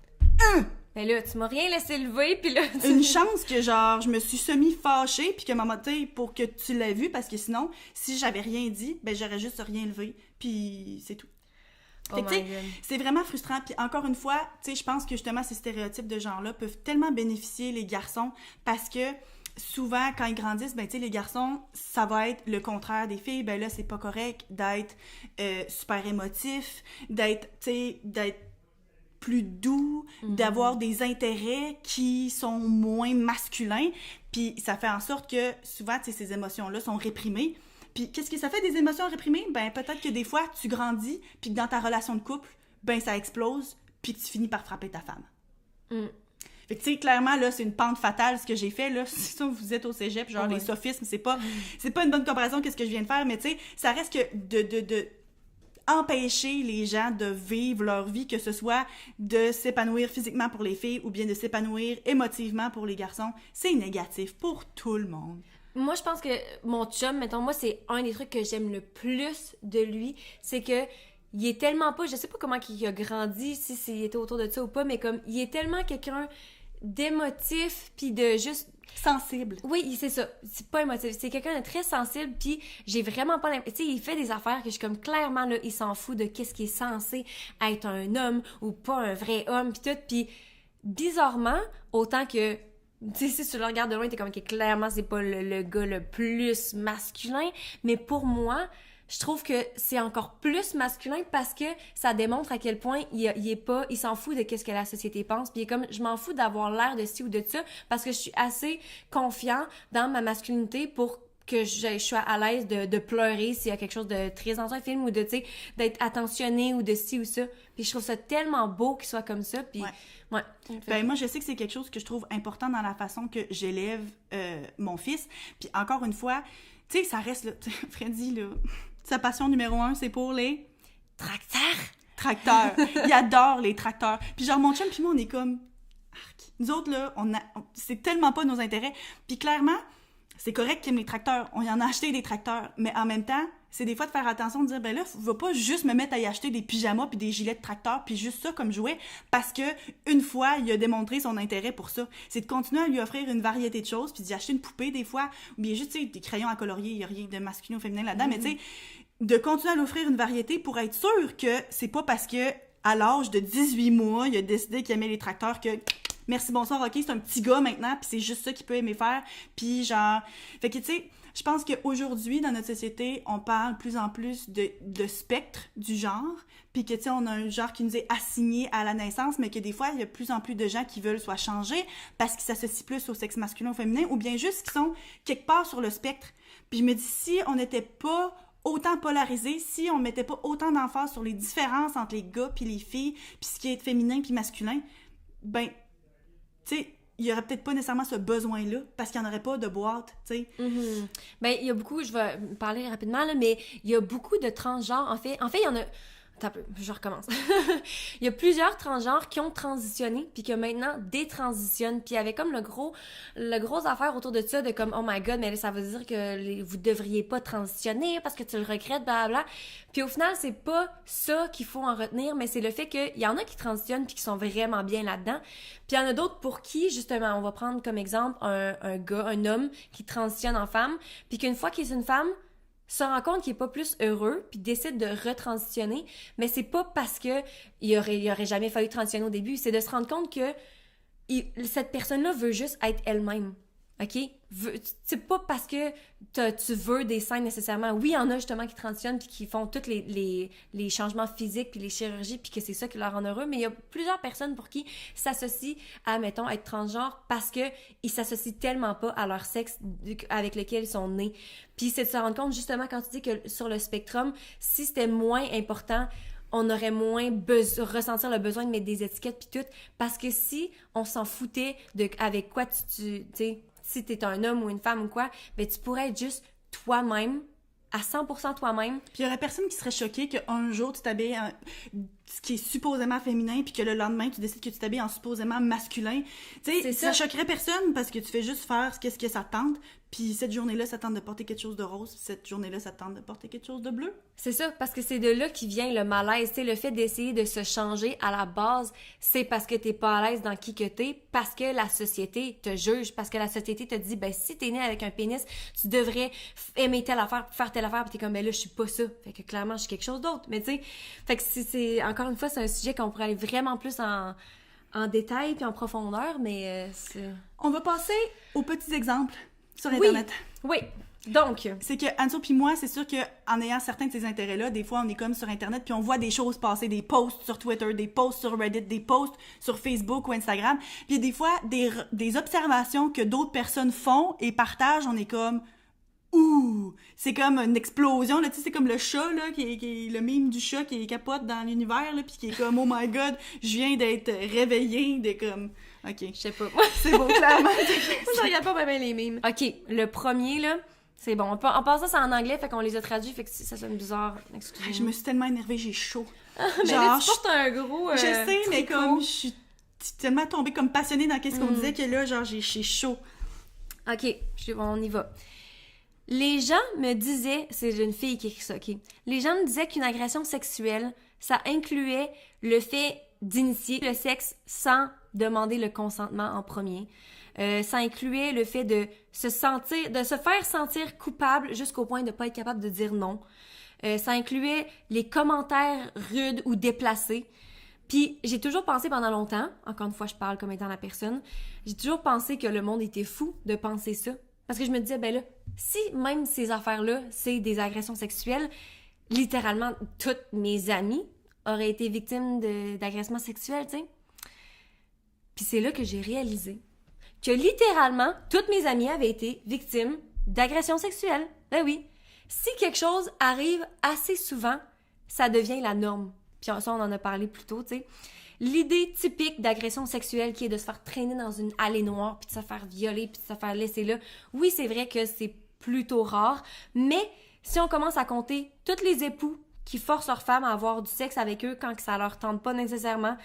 Mais là, tu m'as rien laissé lever, puis là... Une chance que, genre, je me suis semi-fâchée, puis que maman, tu sais, pour que tu l'aies vu, parce que sinon, si j'avais rien dit, ben j'aurais juste rien levé, puis c'est tout. Fait que, c'est vraiment frustrant. Puis encore une fois, tu sais, je pense que justement ces stéréotypes de genre-là peuvent tellement bénéficier les garçons parce que souvent, quand ils grandissent, ben tu sais, les garçons, ça va être le contraire des filles. Ben là, c'est pas correct d'être super émotif, d'être plus doux, d'avoir des intérêts qui sont moins masculins. Puis ça fait en sorte que souvent, tu sais, ces émotions-là sont réprimées. Puis qu'est-ce que ça fait des émotions réprimées? Ben peut-être que des fois, tu grandis, puis que dans ta relation de couple, ben ça explose, puis que tu finis par frapper ta femme. Fait que tu sais, clairement, là, c'est une pente fatale ce que j'ai fait, là. C'est ça, vous êtes au cégep, genre les sophismes, c'est pas une bonne comparaison qu'est-ce que je viens de faire, mais tu sais, ça reste que de empêcher les gens de vivre leur vie, que ce soit de s'épanouir physiquement pour les filles ou bien de s'épanouir émotivement pour les garçons, c'est négatif pour tout le monde. Moi, je pense que mon chum, mettons, moi, c'est un des trucs que j'aime le plus de lui, c'est que il est tellement pas, je sais pas comment il a grandi, si il était autour de ça ou pas, mais comme, il est tellement quelqu'un d'émotif, puis de juste... Sensible. Oui, c'est ça. C'est pas émotif. C'est quelqu'un de très sensible, puis j'ai vraiment pas l'impression... Tu sais, il fait des affaires que je suis comme, clairement, là, il s'en fout de qu'est-ce qui est censé être un homme ou pas un vrai homme, puis tout, puis bizarrement, autant que... Tu sais, si tu le regardes de loin, t'es comme que clairement, c'est pas le gars le plus masculin. Mais pour moi, je trouve que c'est encore plus masculin parce que ça démontre à quel point il s'en fout de qu'est-ce que la société pense. Puis il est comme, je m'en fous d'avoir l'air de ci ou de ça parce que je suis assez confiant dans ma masculinité pour que je sois à l'aise de pleurer s'il y a quelque chose de très dans un film ou de, tu sais, d'être attentionné ou de ci ou ça. Puis je trouve ça tellement beau qu'il soit comme ça. Puis, ouais. Ben, moi, je sais que c'est quelque chose que je trouve important dans la façon que j'élève mon fils. Puis encore une fois, tu sais, ça reste, là, Freddy, là, sa passion numéro 1, c'est pour les... Tracteurs. Il adore les tracteurs. Puis genre, mon chum puis moi, on est comme... Arc. Nous autres, là, c'est tellement pas nos intérêts. Puis clairement, c'est correct qu'il aime les tracteurs. On y en a acheté des tracteurs. Mais en même temps, c'est des fois de faire attention, de dire, ben là, va pas juste me mettre à y acheter des pyjamas puis des gilets de tracteur puis juste ça comme jouet parce que une fois, il a démontré son intérêt pour ça. C'est de continuer à lui offrir une variété de choses puis d'y acheter une poupée des fois ou bien juste, tu sais, des crayons à colorier. Il y a rien de masculin ou féminin là-dedans, mais tu sais, de continuer à lui offrir une variété pour être sûr que c'est pas parce que à l'âge de 18 mois, il a décidé qu'il aimait les tracteurs que... Merci, bonsoir, ok, c'est un petit gars maintenant, puis c'est juste ça qu'il peut aimer faire, puis genre... Fait que, tu sais, je pense qu'aujourd'hui, dans notre société, on parle de plus en plus de spectre du genre, puis que, tu sais, on a un genre qui nous est assigné à la naissance, mais que des fois, il y a de plus en plus de gens qui veulent soit changer parce qu'ils s'associent plus au sexe masculin ou féminin, ou bien juste qui sont quelque part sur le spectre. Puis je me dis, si on n'était pas autant polarisé, si on mettait pas autant d'emphase sur les différences entre les gars puis les filles, puis ce qui est féminin puis masculin, ben... tu sais, il y aurait peut-être pas nécessairement ce besoin-là, parce qu'il n'y en aurait pas de boîte, tu sais. Mm-hmm. Ben, il y a beaucoup, je vais parler rapidement, là, mais il y a beaucoup de transgenres. En fait, il y en a... Attends un peu, je recommence. Il y a plusieurs transgenres qui ont transitionné, puis que maintenant détransitionnent, puis il y avait comme le gros affaire autour de ça, de comme, oh my god, mais là, ça veut dire que vous devriez pas transitionner parce que tu le regrettes, blablabla. Puis au final, c'est pas ça qu'il faut en retenir, mais c'est le fait qu'il y en a qui transitionnent puis qui sont vraiment bien là-dedans. Puis il y en a d'autres pour qui, justement, on va prendre comme exemple un homme qui transitionne en femme, puis qu'une fois qu'il est une femme, se rend compte qu'il est pas plus heureux puis décide de retransitionner, mais c'est pas parce que il aurait jamais fallu transitionner au début, c'est de se rendre compte que cette personne-là veut juste être elle-même. OK? C'est pas parce que tu veux des scènes nécessairement. Oui, il y en a justement qui transitionnent puis qui font tous les changements physiques puis les chirurgies puis que c'est ça qui leur rend heureux, mais il y a plusieurs personnes pour qui s'associent à, mettons, être transgenre parce que ils s'associent tellement pas à leur sexe avec lequel ils sont nés. Puis c'est de se rendre compte, justement, quand tu dis que sur le spectrum, si c'était moins important, on aurait moins ressentir le besoin de mettre des étiquettes puis tout, parce que si on s'en foutait de avec quoi tu sais, si t'es un homme ou une femme ou quoi, ben tu pourrais être juste toi-même, à 100% toi-même. Puis il y aurait personne qui serait choqué qu'un jour tu t'habilles en ce qui est supposément féminin puis que le lendemain tu décides que tu t'habilles en supposément masculin. Tu sais, ça choquerait personne parce que tu fais juste faire qu'est-ce que ça te tente. Puis cette journée-là, ça tente de porter quelque chose de rose. Cette journée-là, ça tente de porter quelque chose de bleu. C'est ça, parce que c'est de là qui vient le malaise. Tu sais, le fait d'essayer de se changer à la base, c'est parce que t'es pas à l'aise dans qui que t'es, parce que la société te juge, parce que la société te dit, ben si t'es né avec un pénis, tu devrais aimer telle affaire, faire telle affaire, puis t'es comme, ben là, je suis pas ça. Fait que clairement, je suis quelque chose d'autre. Mais tu sais, fait que c'est encore une fois, c'est un sujet qu'on pourrait aller vraiment plus en détail puis en profondeur, mais On va passer aux petits exemples sur Internet. Oui. Donc, c'est que Anso puis moi, c'est sûr que en ayant certains de ces intérêts-là, des fois on est comme sur Internet puis on voit des choses passer, des posts sur Twitter, des posts sur Reddit, des posts sur Facebook ou Instagram, puis des fois des observations que d'autres personnes font et partagent, on est comme ouh, c'est comme une explosion là, tu sais, c'est comme le chat là qui est le mime du chat qui capote dans l'univers là puis qui est comme oh my god, je viens d'être réveillé de comme OK, je sais pas. C'est beau clairement. Je regarde pas bien les mimes. OK, le premier là, c'est bon. En passant, c'est en anglais, fait qu'on les a traduits, fait que ça sonne bizarre. Excusez-moi. Je me suis tellement énervée, j'ai chaud. Mais genre, là, tu portes un gros je sais, tricot. mais comme je suis tellement tombée comme passionnée dans qu'est-ce qu'on disait que là, genre, j'ai chaud. OK, on y va. Les gens me disaient, c'est une fille qui écrit ça, OK. Les gens me disaient qu'une agression sexuelle, ça incluait le fait d'initier le sexe sans demander le consentement en premier. Ça incluait le fait de se faire sentir coupable jusqu'au point de pas être capable de dire non. Ça incluait les commentaires rudes ou déplacés. Puis j'ai toujours pensé pendant longtemps, encore une fois je parle comme étant la personne, j'ai toujours pensé que le monde était fou de penser ça. Parce que je me disais, ben là, Si même ces affaires-là, c'est des agressions sexuelles, littéralement, toutes mes amies auraient été victimes d'agressions sexuelles, tu sais. Puis c'est là que j'ai réalisé que littéralement, toutes mes amies avaient été victimes d'agressions sexuelles. Ben oui. Si quelque chose arrive assez souvent, ça devient la norme. Puis ça, on en a parlé plus tôt, tu sais. L'idée typique d'agression sexuelle qui est de se faire traîner dans une allée noire, puis de se faire violer, puis de se faire laisser là, oui, c'est vrai que c'est plutôt rare, mais si on commence à compter tous les époux qui forcent leurs femmes à avoir du sexe avec eux quand que ça leur tente pas nécessairement,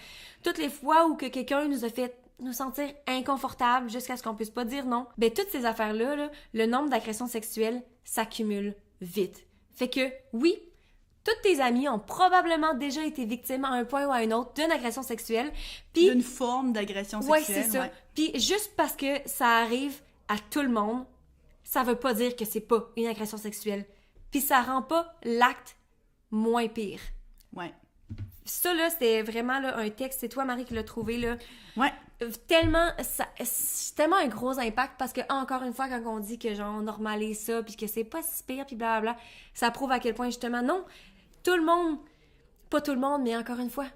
toutes les fois où que quelqu'un nous a fait nous sentir inconfortables jusqu'à ce qu'on puisse pas dire non, ben toutes ces affaires-là, là, le nombre d'agressions sexuelles s'accumule vite. Fait que, oui, toutes tes amies ont probablement déjà été victimes à un point ou à un autre d'une agression sexuelle. Puis d'une forme d'agression sexuelle. Ouais, c'est ça. Ouais. Puis juste parce que ça arrive à tout le monde, ça veut pas dire que c'est pas une agression sexuelle. Puis ça rend pas l'acte moins pire. Ouais. Ça, là, c'était vraiment là, un texte, c'est toi, Marie, qui l'as trouvé, là. Ouais. C'est tellement un gros impact parce que, encore une fois, quand on dit que, genre, on normalise ça, puis que c'est pas si pire, puis blablabla, ça prouve à quel point, justement, non, tout le monde, pas tout le monde, mais encore une fois,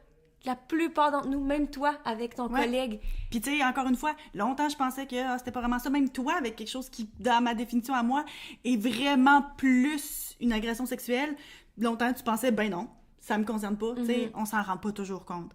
la plupart d'entre nous, même toi, avec ton collègue. Puis tu sais, encore une fois, longtemps, je pensais que c'était pas vraiment ça. Même toi, avec quelque chose qui, dans ma définition à moi, est vraiment plus une agression sexuelle, longtemps, tu pensais, ben non, ça me concerne pas. Tu sais, on s'en rend pas toujours compte.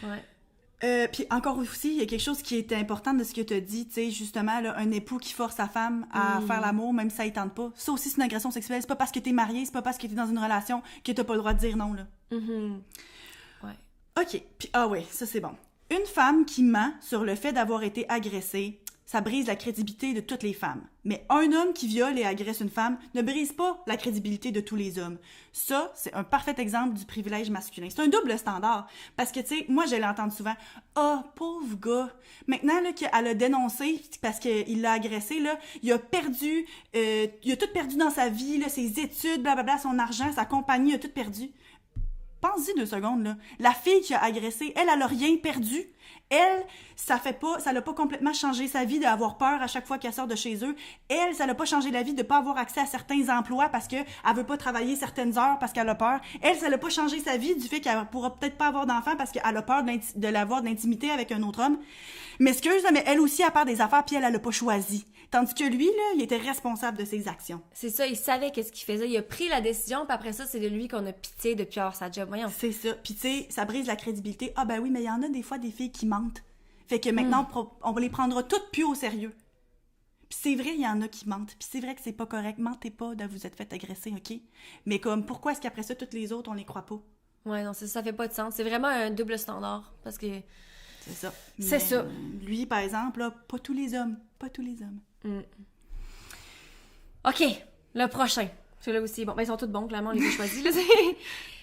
Ouais. Puis encore aussi, il y a quelque chose qui était important de ce que tu as dit, tu sais, justement, là, un époux qui force sa femme à faire l'amour, même si ça ne tente pas. Ça aussi, c'est une agression sexuelle. C'est pas parce que t'es marié, c'est pas parce que t'es dans une relation que t'as pas le droit de dire non, là. Ouais. OK. Puis, oui, ça, c'est bon. Une femme qui ment sur le fait d'avoir été agressée, ça brise la crédibilité de toutes les femmes. Mais un homme qui viole et agresse une femme ne brise pas la crédibilité de tous les hommes. Ça, c'est un parfait exemple du privilège masculin. C'est un double standard. Parce que, tu sais, moi, je l'entends souvent. « Ah, pauvre gars! » Maintenant, là, qu'elle a dénoncé parce qu'il l'a agressé, là, il a tout perdu dans sa vie, là, ses études, blablabla, son argent, sa compagnie, il a tout perdu. Pense-y 2 secondes, là. La fille qui a agressé, elle a rien perdu. Elle, ça l'a pas complètement changé sa vie d'avoir peur à chaque fois qu'elle sort de chez eux. Elle, ça l'a pas changé la vie de pas avoir accès à certains emplois parce qu'elle veut pas travailler certaines heures parce qu'elle a peur. Elle, ça l'a pas changé sa vie du fait qu'elle pourra peut-être pas avoir d'enfant parce qu'elle a peur de l'avoir d'intimité avec un autre homme. Mais excuse, mais elle aussi a peur des affaires puis elle a pas choisi. Tandis que lui, là, il était responsable de ses actions. C'est ça, il savait qu'est-ce qu'il faisait. Il a pris la décision, puis après ça, c'est de lui qu'on a pitié depuis avoir sa job. Voyons. C'est ça. Puis tu sais, ça brise la crédibilité. Ah ben oui, mais il y en a des fois des filles qui mentent. Fait que maintenant, on les prendra toutes plus au sérieux. Puis c'est vrai, il y en a qui mentent. Puis c'est vrai que c'est pas correct. Mentez pas de vous être fait agresser, OK? Mais comme, pourquoi est-ce qu'après ça, toutes les autres, on les croit pas? Ouais, non, ça fait pas de sens. C'est vraiment un double standard, parce que... C'est ça. C'est ça. Lui, par exemple, là, pas tous les hommes. Pas tous les hommes. OK, le prochain. Celui-là aussi. Bon, ben ils sont tous bons, clairement, on les a choisis. Là.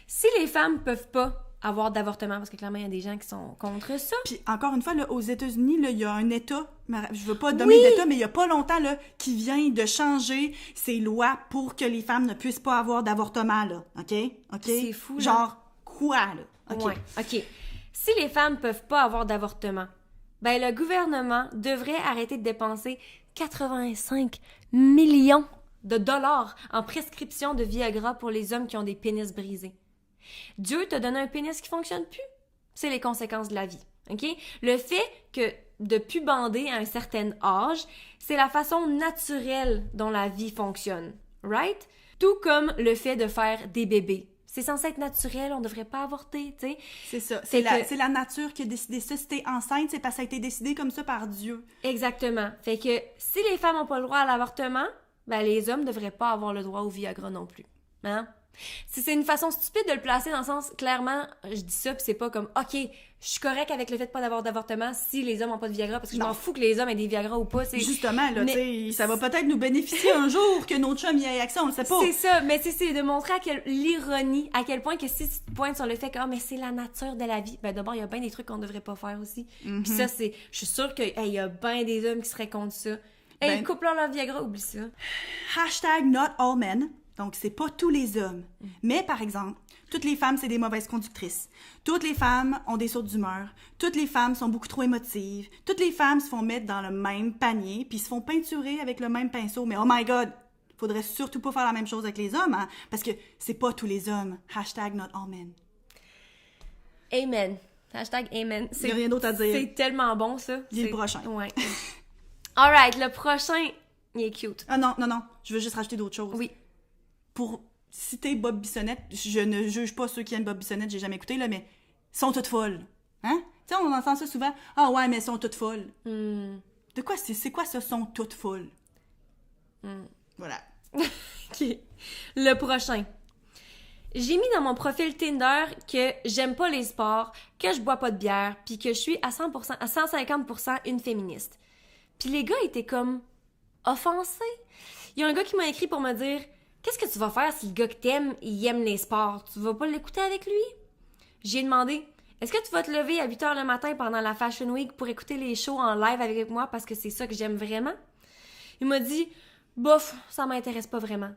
Si les femmes peuvent pas avoir d'avortement, parce que clairement, il y a des gens qui sont contre ça. Puis encore une fois, là, aux États-Unis, là, il y a un État, je veux pas nommer d'État, mais il y a pas longtemps, là, qui vient de changer ses lois pour que les femmes ne puissent pas avoir d'avortement, là. OK? C'est fou, là. Genre, quoi, là? OK. Ouais, OK. Si les femmes peuvent pas avoir d'avortement, ben le gouvernement devrait arrêter de dépenser 85 millions de dollars en prescription de Viagra pour les hommes qui ont des pénis brisés. Dieu t'a donné un pénis qui fonctionne plus. C'est les conséquences de la vie, OK? Le fait que de plus bander à un certain âge, c'est la façon naturelle dont la vie fonctionne, right? Tout comme le fait de faire des bébés. C'est censé être naturel, on devrait pas avorter, tu sais. C'est ça. C'est la nature qui a décidé ça. Si t'es enceinte, c'est parce que ça a été décidé comme ça par Dieu. Exactement. Fait que si les femmes n'ont pas le droit à l'avortement, ben les hommes devraient pas avoir le droit au Viagra non plus. Hein? Si c'est une façon stupide de le placer dans le sens, clairement, je dis ça, puis c'est pas comme, OK, je suis correct avec le fait de pas d'avoir d'avortement si les hommes ont pas de Viagra, parce que je m'en fous que les hommes aient des Viagra ou pas. Justement, là, tu sais, ça va peut-être nous bénéficier un jour que notre chum y ait accès, on le sait pas. C'est ça, mais c'est de montrer l'ironie, à quel point que si tu te pointes sur le fait que, mais c'est la nature de la vie, ben d'abord, il y a bien des trucs qu'on devrait pas faire aussi. Puis ça, je suis sûre qu'il y a bien des hommes qui seraient contre ça. Hey, coupe-leur leur Viagra, oublie ça. Hashtag not all men. Donc, c'est pas tous les hommes. Mais, par exemple, toutes les femmes, c'est des mauvaises conductrices. Toutes les femmes ont des sautes d'humeur. Toutes les femmes sont beaucoup trop émotives. Toutes les femmes se font mettre dans le même panier puis se font peinturer avec le même pinceau. Mais oh my God! faudrait surtout pas faire la même chose avec les hommes, hein, parce que c'est pas tous les hommes. # not all men. Amen. #Amen. Il y a rien d'autre à dire. C'est tellement bon, ça. Dis le prochain. Ouais. Alright, le prochain, il est cute. Ah non, je veux juste rajouter d'autres choses. Oui. Pour citer Bob Bissonnette, je ne juge pas ceux qui aiment Bob Bissonnette, j'ai jamais écouté, là, mais sont toutes folles. Hein? Tu sais, on entend ça souvent. Ah ouais, mais elles sont toutes folles. De quoi c'est quoi ça, sont toutes folles? Voilà. OK. Le prochain. J'ai mis dans mon profil Tinder que j'aime pas les sports, que je bois pas de bière, puis que je suis à 100%, à 150% une féministe. Puis les gars étaient comme offensés. Il y a un gars qui m'a écrit pour me dire « Qu'est-ce que tu vas faire si le gars que t'aimes, il aime les sports? Tu vas pas l'écouter avec lui? » J'ai demandé « Est-ce que tu vas te lever à 8h le matin pendant la Fashion Week pour écouter les shows en live avec moi parce que c'est ça que j'aime vraiment? » Il m'a dit « Bof, ça m'intéresse pas vraiment. »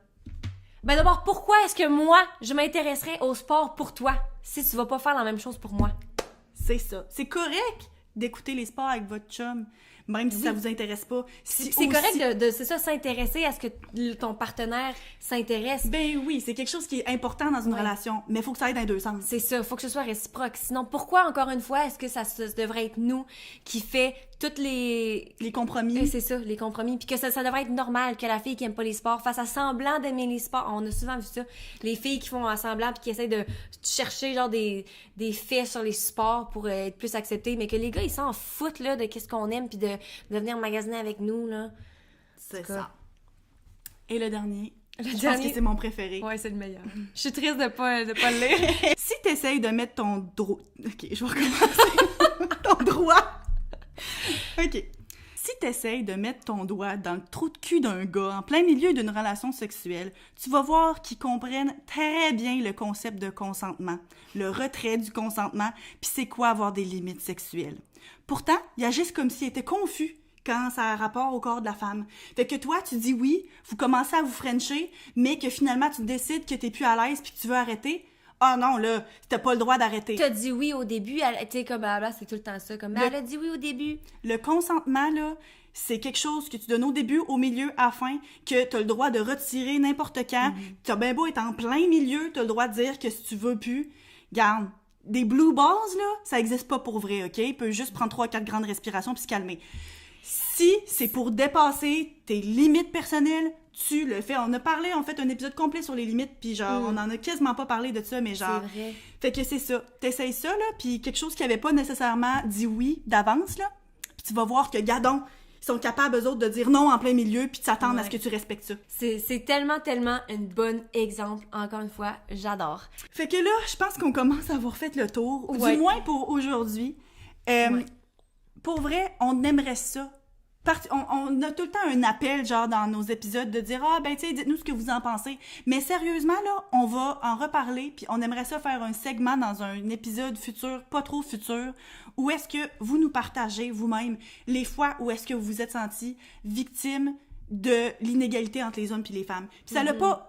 Ben d'abord, pourquoi est-ce que moi, je m'intéresserais au sport pour toi si tu vas pas faire la même chose pour moi? C'est ça. C'est correct d'écouter les sports avec votre chum, même si ça vous intéresse pas. C'est correct de c'est ça, s'intéresser à ce que ton partenaire s'intéresse. Ben oui, c'est quelque chose qui est important dans une relation, mais il faut que ça aille dans les deux sens. C'est ça, faut que ce soit réciproque. Sinon, pourquoi, encore une fois, est-ce que ça devrait être nous qui fait toutes les compromis? C'est ça, les compromis. Puis que ça devrait être normal que la fille qui aime pas les sports fasse à semblant d'aimer les sports. On a souvent vu ça. Les filles qui font à semblant puis qui essaient de chercher genre des faits sur les sports pour être plus acceptées, mais que les gars, ils s'en foutent là, de qu'est-ce qu'on aime puis de venir magasiner avec nous, là. C'est ça. Et le dernier... Je pense que c'est mon préféré. Ouais, c'est le meilleur. Je suis triste de pas le lire. Si t'essayes de mettre ton droit... OK, je vais recommencer. Ton droit... OK. Si t'essayes de mettre ton doigt dans le trou de cul d'un gars en plein milieu d'une relation sexuelle, tu vas voir qu'ils comprennent très bien le concept de consentement, le retrait du consentement, puis c'est quoi avoir des limites sexuelles. Pourtant, ils agissent comme s'ils étaient confus quand ça a rapport au corps de la femme. Fait que toi, tu dis oui, vous commencez à vous frencher, mais que finalement, tu décides que t'es plus à l'aise puis que tu veux arrêter. Ah non, là, t'as pas le droit d'arrêter. T'as dit oui au début, tu sais, comme là, c'est tout le temps ça, comme elle a dit oui au début. Le consentement, là, c'est quelque chose que tu donnes au début, au milieu, à la fin, que t'as le droit de retirer n'importe quand. T'as bien beau être en plein milieu, t'as le droit de dire que si tu veux plus, garde. Des blue balls, là, ça existe pas pour vrai, OK? Il peut juste prendre 3-4 grandes respirations puis se calmer. Si c'est pour dépasser tes limites personnelles, tu le fais. On a parlé, en fait, un épisode complet sur les limites, puis genre, on en a quasiment pas parlé de ça, mais genre... C'est vrai. Fait que c'est ça. T'essayes ça, là, puis quelque chose qui avait pas nécessairement dit oui d'avance, là, puis tu vas voir que, gadon, ils sont capables, eux autres, de dire non en plein milieu, puis de s'attendre à ce que tu respectes ça. C'est tellement une bonne exemple, encore une fois, j'adore. Fait que là, je pense qu'on commence à avoir fait le tour, ouais. du moins pour aujourd'hui. Pour vrai, on aimerait ça. On a tout le temps un appel, genre, dans nos épisodes, de dire « Ah, ben, tu sais, dites-nous ce que vous en pensez. » Mais sérieusement, là, on va en reparler, puis on aimerait ça faire un segment dans un épisode futur, pas trop futur, où est-ce que vous nous partagez, vous-même, les fois où est-ce que vous vous êtes sentis victime de l'inégalité entre les hommes et les femmes. Puis ça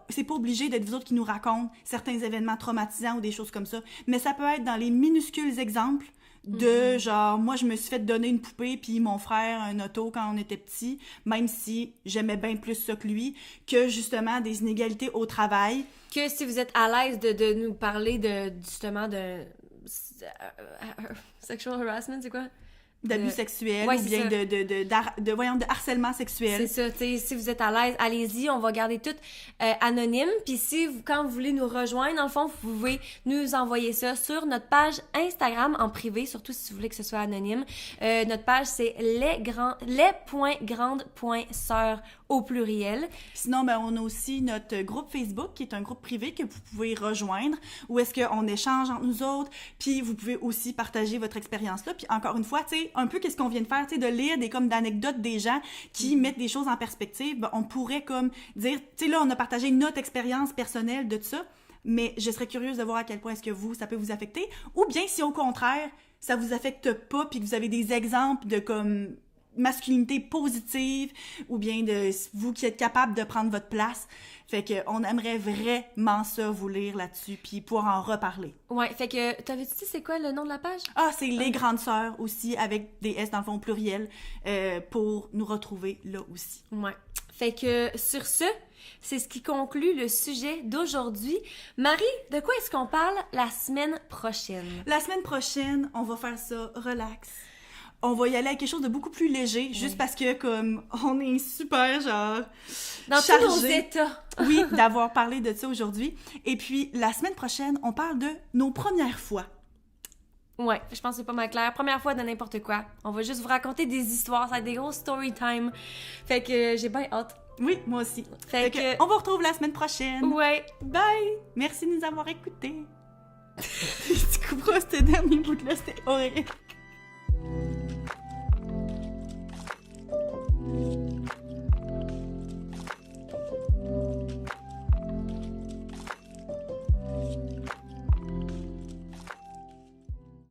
c'est pas obligé d'être vous autres qui nous racontent certains événements traumatisants ou des choses comme ça, mais ça peut être dans les minuscules exemples de genre, moi je me suis fait donner une poupée puis mon frère un auto quand on était petit, même si j'aimais bien plus ça que lui, que justement des inégalités au travail. Que si vous êtes à l'aise de nous parler de justement de sexual harassment, c'est quoi? D'abus sexuels, ouais, ou bien de harcèlement sexuel. C'est ça, tu sais, si vous êtes à l'aise, allez-y, on va garder tout anonyme. Puis si, quand vous voulez nous rejoindre, dans le fond, vous pouvez nous envoyer ça sur notre page Instagram en privé, surtout si vous voulez que ce soit anonyme. Notre page, c'est les.grandes.sœurs au pluriel. Sinon, ben, on a aussi notre groupe Facebook, qui est un groupe privé que vous pouvez rejoindre, où est-ce qu'on échange entre nous autres, puis vous pouvez aussi partager votre expérience là. Puis encore une fois, tu sais, un peu qu'est-ce qu'on vient de faire, tu sais, de lire d'anecdotes des gens qui mettent des choses en perspective, ben, on pourrait comme dire, tu sais, là, on a partagé notre expérience personnelle de ça, mais je serais curieuse de voir à quel point est-ce que ça peut vous affecter, ou bien si au contraire, ça vous affecte pas, puis que vous avez des exemples de comme masculinité positive, ou bien de vous qui êtes capable de prendre votre place. Fait que on aimerait vraiment ça vous lire là-dessus, puis pouvoir en reparler. Ouais, fait que t'avais-tu dit c'est quoi le nom de la page? Ah, c'est Les Grandes Sœurs aussi, avec des S dans le fond pluriel, pour nous retrouver là aussi. Ouais. Fait que sur ce, C'est ce qui conclut le sujet d'aujourd'hui. Marie, de quoi est-ce qu'on parle la semaine prochaine? La semaine prochaine, on va faire ça relax. On va y aller avec quelque chose de beaucoup plus léger, juste parce que, comme, on est super, genre, dans chargé, tous nos états. Oui, d'avoir parlé de ça aujourd'hui. Et puis, la semaine prochaine, on parle de nos premières fois. Ouais, je pense que c'est pas mal clair. Première fois de n'importe quoi. On va juste vous raconter des histoires, ça va être des gros story time. Fait que j'ai bien hâte. Oui, moi aussi. Fait que... on vous retrouve la semaine prochaine. Ouais, bye! Merci de nous avoir écoutés. Tu couperas ce dernier bout-là, c'était horrible.